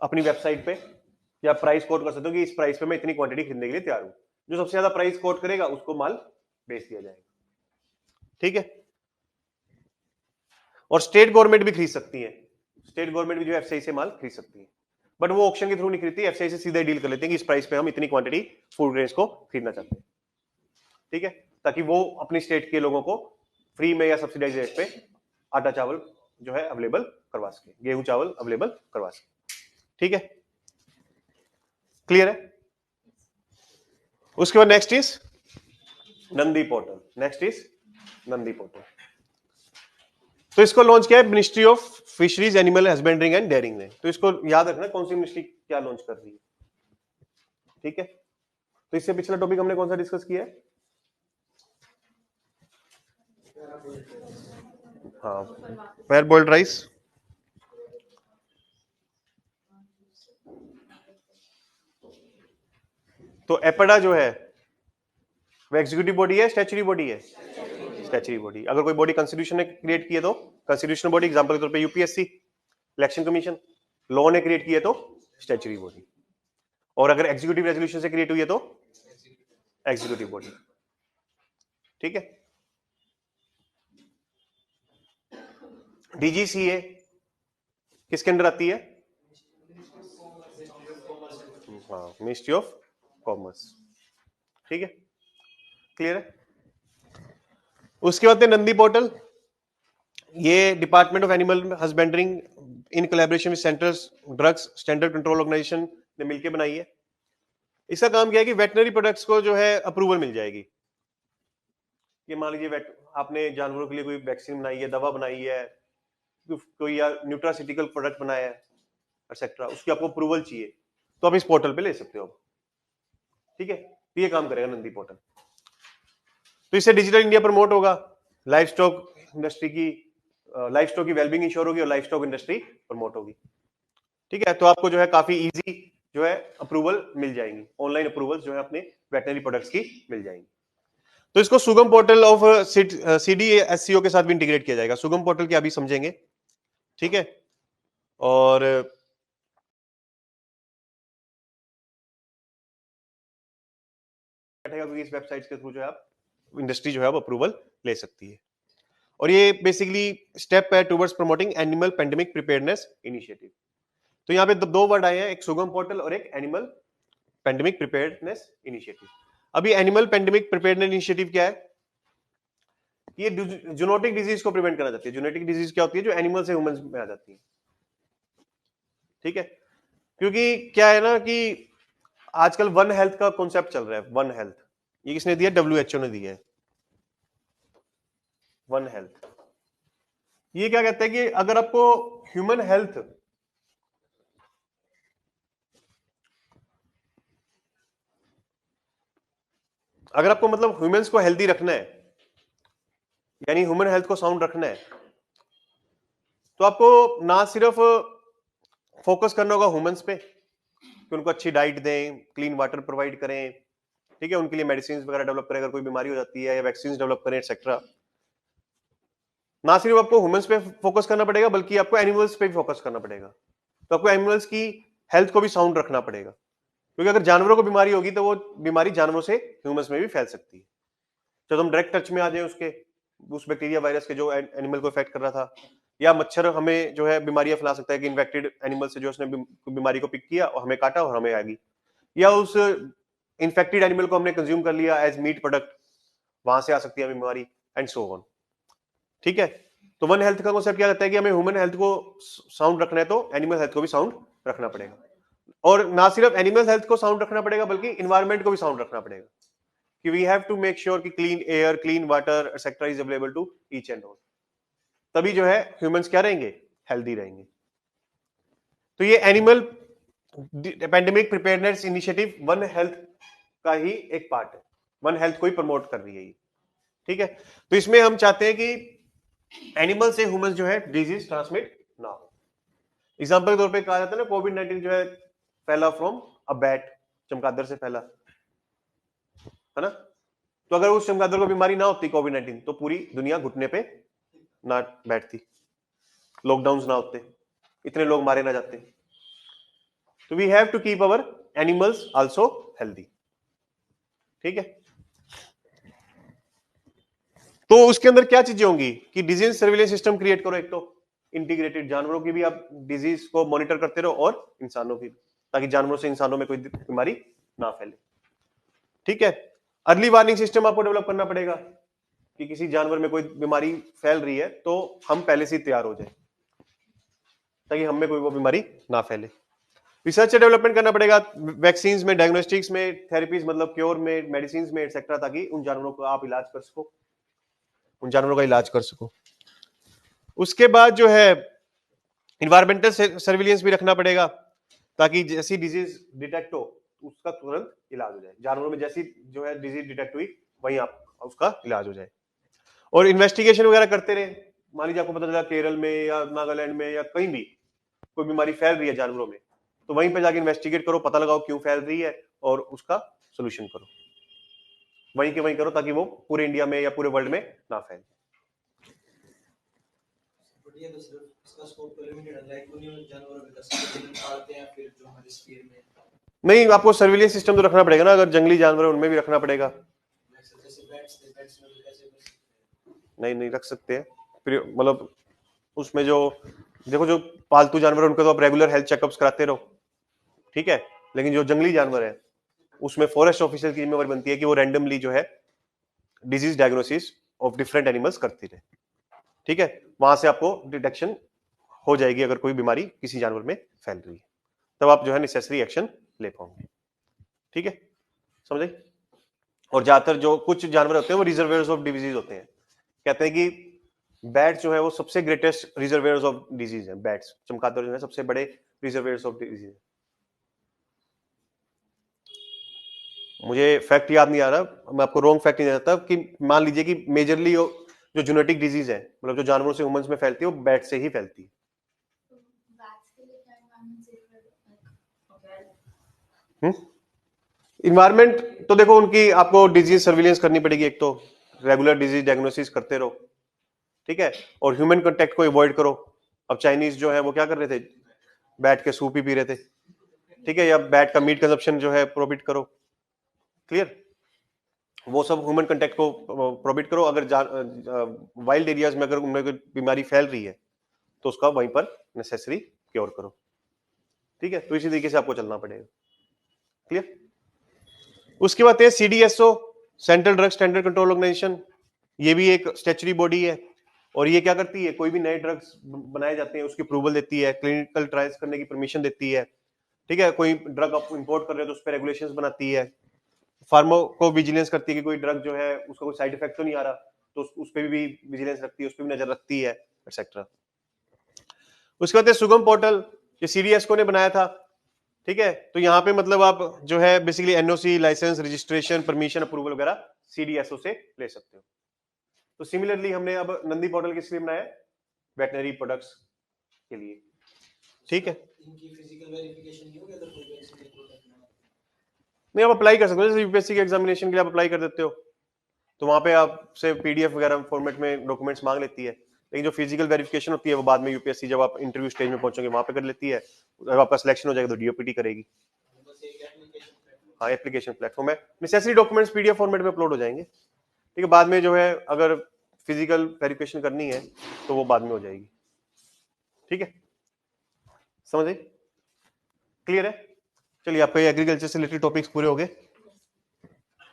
अपनी वेबसाइट पे, या प्राइस कोट कर सकते हो कि इस प्राइस पे मैं इतनी क्वांटिटी खरीदने के लिए तैयार हूं। जो सबसे ज्यादा प्राइस कोट करेगा उसको माल बेच दिया जाएगा, ठीक है। और स्टेट गवर्नमेंट भी खरीद सकती है, स्टेट गवर्नमेंट भी जो एफसीआई से माल खरीद सकती है, बट वो ऑक्शन के थ्रू नहीं खरीदती, एफसीआई से सीधे डील कर लेते हैं कि इस प्राइस पे हम इतनी क्वांटिटी फूड ग्रेन्स को खरीदना चाहते हैं, ठीक है, ताकि वो अपनी स्टेट के लोगों को फ्री में या सब्सिडाइज रेट पे आटा चावल जो है अवेलेबल करवा सके, गेहूं चावल अवेलेबल करवा सके, ठीक है। क्लियर है? उसके बाद next is Nandi portal. Next is Nandi portal. तो इसको लॉन्च किया है ministry of fisheries, animal husbandry and dairying ने। तो इसको याद रखना कौन सी मिनिस्ट्री क्या लॉन्च कर रही है, ठीक है। तो इससे पिछला टॉपिक हमने कौन सा डिस्कस किया है? हाँ, पैर बॉइल्ड राइस। तो एपडा जो है वो एग्जीक्यूटिव बॉडी है, स्टैच्यूटरी बॉडी है? Statutory body. अगर कोई बॉडी कॉन्स्टिट्यूशन ने क्रिएट की है तो कॉन्स्टिट्यूशनल बॉडी, एग्जांपल के तौर पे यूपीएससी, इलेक्शन कमीशन, लॉ ने क्रिएट की है तो स्टैच्यूटरी बॉडी, और अगर एग्जीक्यूटिव रेजोल्यूशन से क्रिएट हुई है तो एग्जीक्यूटिव बॉडी, ठीक है। डीजीसीए किसके अंडर आती है? हाँ, मिनिस्ट्री ऑफ कॉमर्स। ठीक है, क्लियर है। उसके बाद नंदी पोर्टल, ये department of animal husbandry in collaboration with central drugs standard control organisation ने मिलकर बनाई है। इसका काम क्या है कि वेटनरी प्रोडक्ट्स को जो है अप्रूवल मिल जाएगी। कि मान लीजिए आपने जानवरों के लिए कोई वैक्सीन बनाई है, दवा बनाई है, कोई या न्यूट्रासिटिकल प्रोडक्ट बनाया है एक्सेट्रा, उसकी आपको अप्रूवल चाहिए तो आप इस पोर्टल पे ले सकते हो। ठीक है, तो ये काम करेगा नंदी पोर्टल। तो इससे डिजिटल इंडिया प्रमोट होगा, लाइफ स्टॉक इंडस्ट्री की, लाइफ स्टॉक की वेलबींग इंश्योर होगी और लाइफ स्टॉक इंडस्ट्री प्रमोट होगी। ठीक है, तो आपको जो है काफी इजी जो है अप्रूवल मिल जाएंगी, ऑनलाइन अप्रूवल जो है अपने वेटनरी प्रोडक्ट्स की मिल जाएंगी। तो इसको सुगम पोर्टल ऑफ CDSCO के साथ भी इंटीग्रेट किया जाएगा। सुगम पोर्टल क्या अभी समझेंगे, ठीक है। और क्योंकि इस वेबसाइट के थ्रू जो है आप इंडस्ट्री जो है वो अप्रूवल ले सकती है। और ये बेसिकली स्टेप है towards promoting animal pandemic preparedness initiative. तो यहाँ पे दो वर्ड आए हैं, एक सुगम पोर्टल और एक एनिमल पेंडेमिक प्रिपेयरनेस इनिशिएटिव। अभी एनिमल पेंडेमिक प्रिपेयरनेस इनिशिएटिव क्या है? ये जूनोटिक डिजीज को प्रिवेंट करना चाहती है। जूनोटिक डिजीज क्या होती है? जो एनिमल से ह्यूमंस में आ जाती है। ठीक है, क्योंकि क्या है ना कि आजकल वन हेल्थ का कॉन्सेप्ट चल रहा है। वन हेल्थ ये किसने दिया? WHO ने दिया है, वन हेल्थ। ये क्या कहता है कि अगर आपको ह्यूमन हेल्थ अगर आपको मतलब ह्यूमंस को हेल्दी रखना है, यानी ह्यूमन हेल्थ को साउंड रखना है, तो आपको ना सिर्फ फोकस करना होगा ह्यूमंस पे कि उनको अच्छी डाइट दें, क्लीन वाटर प्रोवाइड करें, ठीक है, उनके लिए मेडिसिन वगैरह डेवलप करें अगर कोई बीमारी हो जाती है, या वैक्सीन डेवलप करें एक्सेट्रा। ना सिर्फ आपको ह्यूमंस पे फोकस करना पड़ेगा बल्कि आपको एनिमल्स पे भी फोकस करना पड़ेगा। तो आपको एनिमल्स की हेल्थ को भी साउंड रखना पड़ेगा, क्योंकि अगर जानवरों को बीमारी होगी तो वो बीमारी जानवरों से ह्यूमंस में भी फैल सकती है। जब हम डायरेक्ट टच में आ जाए उसके, उस बैक्टीरिया वायरस के जो एनिमल को इफेक्ट कर रहा था, या मच्छर हमें जो है बीमारियां फैला सकता है कि इन्फेक्टेड एनिमल से जो उसने बीमारी को पिक किया और हमें काटा और हमें आ गई, या उस इन्फेक्टेड एनिमल को हमने कंज्यूम कर लिया एज मीट प्रोडक्ट, वहां से आ सकती है बीमारी, एंड सो ऑन। ठीक है, तो वन हेल्थ का कॉन्सेप्ट क्या कहता है कि हमें ह्यूमन हेल्थ को साउंड रखना है तो एनिमल हेल्थ को भी साउंड रखना पड़ेगा। और ना सिर्फ एनिमल हेल्थ को साउंड रखना पड़ेगा बल्कि इन्वायरमेंट को भी साउंड रखना पड़ेगा, कि we have to make sure कि clean air, clean water et cetera is available to each and all. तभी जो है ह्यूमंस क्या रहेंगे? हेल्दी रहेंगे। तो ये animal pandemic preparedness initiative one health का ही एक पार्ट है, वन हेल्थ को ही प्रमोट कर रही है ये। ठीक है, तो इसमें हम चाहते हैं कि एनिमल से ह्यूमंस जो है डिजीज ट्रांसमिट ना हो। एग्जांपल के तौर पे कहा जाता है ना, कोविड-19 जो है फैला फ्रॉम अ बैट, चमगादड़ से फैला है ना। तो अगर उस चमगादड़ को बीमारी ना होती कोविड-19 तो पूरी दुनिया घुटने पे ना बैठती, लॉकडाउन ना होते, इतने लोग मारे ना जाते। तो we have to keep our animals also healthy. ठीक है, तो उसके अंदर क्या चीजें होंगी कि डिजीज सर्विलेंस सिस्टम क्रिएट करो। एक तो इंटीग्रेटेड, जानवरों की भी आप डिजीज को मॉनिटर करते रहो और इंसानों की, ताकि जानवरों से इंसानों में कोई बीमारी ना फैले। ठीक है, अर्ली वार्निंग सिस्टम आपको डेवलप करना पड़ेगा कि किसी जानवर में कोई बीमारी फैल रही है तो हम पहले से तैयार हो जाए, ताकि हम में कोई वो बीमारी ना फैले। रिसर्च डेवलपमेंट करना पड़ेगा, वैक्सीन में, डायग्नोस्टिक्स में, थेरेपीज मतलब क्योर में, मेडिसिन में एक्सेट्रा, ताकि उन जानवरों को आप इलाज कर सको, उन जानवरों का इलाज कर सको। उसके बाद जो है इन्वायरमेंटल सर्विलेंस भी रखना पड़ेगा, ताकि जैसी डिजीज डिटेक्ट हो उसका तुरंत इलाज हो जाए। जानवरों में जैसी जो है डिजीज डिटेक्ट हुई वहीं आप उसका इलाज हो जाए। और इन्वेस्टिगेशन वगैरह करते रहे। मान लीजिए आपको पता चला केरल में या नागालैंड में या कहीं भी कोई बीमारी फैल रही है जानवरों में, तो वहीं पे जाके इन्वेस्टिगेट करो, पता लगाओ क्यों फैल रही है और उसका सोल्यूशन करो। वहीं के वहीं करो ताकि वो पूरे इंडिया में या पूरे वर्ल्ड में ना फैले। ये तो सिर्फ इसका स्कोप तो लिमिटेड है, लाइक उन्हीं जानवरों में कसम पालते हैं फिर जो हमारे स्पीड में नहीं, आपको सर्विलेंस सिस्टम तो रखना पड़ेगा ना, अगर जंगली जानवर है उनमें भी रखना पड़ेगा। जैसे बैट्स में भी कैसे नहीं रख सकते हैं, फिर मतलब उसमें जो देखो जो पालतू जानवर है उनको तो आप रेगुलर हेल्थ चेकअप्स कराते रहो। ठीक है, लेकिन जो जंगली जानवर है उसमें फॉरेस्ट ऑफिसर की जिम्मेवारी बनती है कि वो रैंडमली जो है disease diagnosis of different animals करती रहे, ठीक है। वहां से आपको डिटेक्शन हो जाएगी अगर कोई बीमारी किसी जानवर में फैल रही है, तब आप जो है नेसेसरी एक्शन ले पाओगे, ठीक है, समझ आई। और ज्यादातर जो कुछ जानवर होते हैं वो रिजर्वेयर्स ऑफ डिजीज होते हैं। कहते हैं कि बैट्स जो है वो सबसे ग्रेटेस्ट रिजर्वेयर्स ऑफ डिजीज है। बैट्स, चमगादड़ जो है सबसे बड़े रिजर्वेयर्स ऑफ डिजीज है। मुझे फैक्ट याद नहीं आ रहा, मैं आपको रॉन्ग फैक्ट नहीं देता कि मान लीजिए कि मेजरली जो जेनेटिक डिजीज है, मतलब जो जानवरों से ह्यूमंस में फैलती है, वो बैट से ही फैलती है। Bats के लिए क्या environment safe है? Okay. इन्वायरमेंट तो देखो, उनकी आपको डिजीज सर्विलेंस करनी पड़ेगी। एक तो रेगुलर डिजीज डायग्नोसिस करते रहो, ठीक है, और ह्यूमन कांटेक्ट को अवॉइड करो। अब चाइनीज जो है वो क्या कर रहे थे, बैट के सूप ही पी रहे थे, ठीक है, या बैट का मीट कंजप्शन जो है प्रोहिबिट करो, क्लियर। वो सब ह्यूमन कांटेक्ट को प्रोहिबिट करो। अगर वाइल्ड एरियाज में अगर उनमें कोई बीमारी फैल रही है तो उसका वहीं पर नेसेसरी क्योर करो, ठीक है। तो इसी तरीके से आपको चलना पड़ेगा, क्लियर। उसके बाद है CDSO, central drug standard control organisation. ये भी एक स्टैच्यूटरी बॉडी है और ये क्या करती है, कोई भी नए ड्रग्स बनाए जाते हैं उसकी अप्रूवल देती है, क्लिनिकल ट्रायल्स करने की परमिशन देती है, ठीक है। कोई ड्रग आप इंपोर्ट कर रहे हो तो उस पर रेगुलेशंस बनाती है। फार्मो को विजिलेंस करती है कि कोई ड्रग जो है उसका कोई साइड इफेक्ट तो नहीं आ रहा, तो उस पर भी विजिलेंस रखती है, उस पर भी नजर रखती है, एक्सेट्रा। उसके बाद सुगम पोर्टल, ये सीडीएसओ ने बनाया था, ठीक है। तो यहाँ पे मतलब आप जो है basically NOC, licence, registration, permission, approval वगैरह सीडीएसओ से ले सकते हो। तो सिमिलरली हमने अब नंदी पोर्टल किस लिए बनाया, वेटनरी प्रोडक्ट्स के लिए, ठीक है। इनकी फिजिकल वेरिफिकेशन नहीं होगी अगर कोई वैक्सीन या प्रोडक्ट ना हो? नहीं, आप अप्लाई कर सकते हो, जैसे यूपीएससी के एग्जामिनेशन के लिए आप अप्लाई कर देते हो तो वहां पे आपसे पीडीएफ वगैरह फॉर्मेट में डॉक्यूमेंट्स मांग लेती है, लेकिन जो फिजिकल वेरिफिकेशन होती है वो बाद में यूपीएससी जब आप इंटरव्यू स्टेज में पहुंचोगे वहां पे कर लेती है। जब आपका सिलेक्शन हो जाएगा तो डीओपीटी करेगी। बस एक एप्लीकेशन प्लेटफॉर्म। हाँ, एप्लीकेशन प्लेटफॉर्म है, नेसेसरी डॉक्यूमेंट्स पीडीएफ फॉर्मेट में अपलोड हो जाएंगे, ठीक है। बाद में जो है अगर फिजिकल वेरिफिकेशन करनी है तो वो बाद में हो जाएगी, ठीक है, समझ आई, क्लियर है। चलिए, आपके एग्रीकल्चर से रिलेटेड टॉपिक्स पूरे हो गए।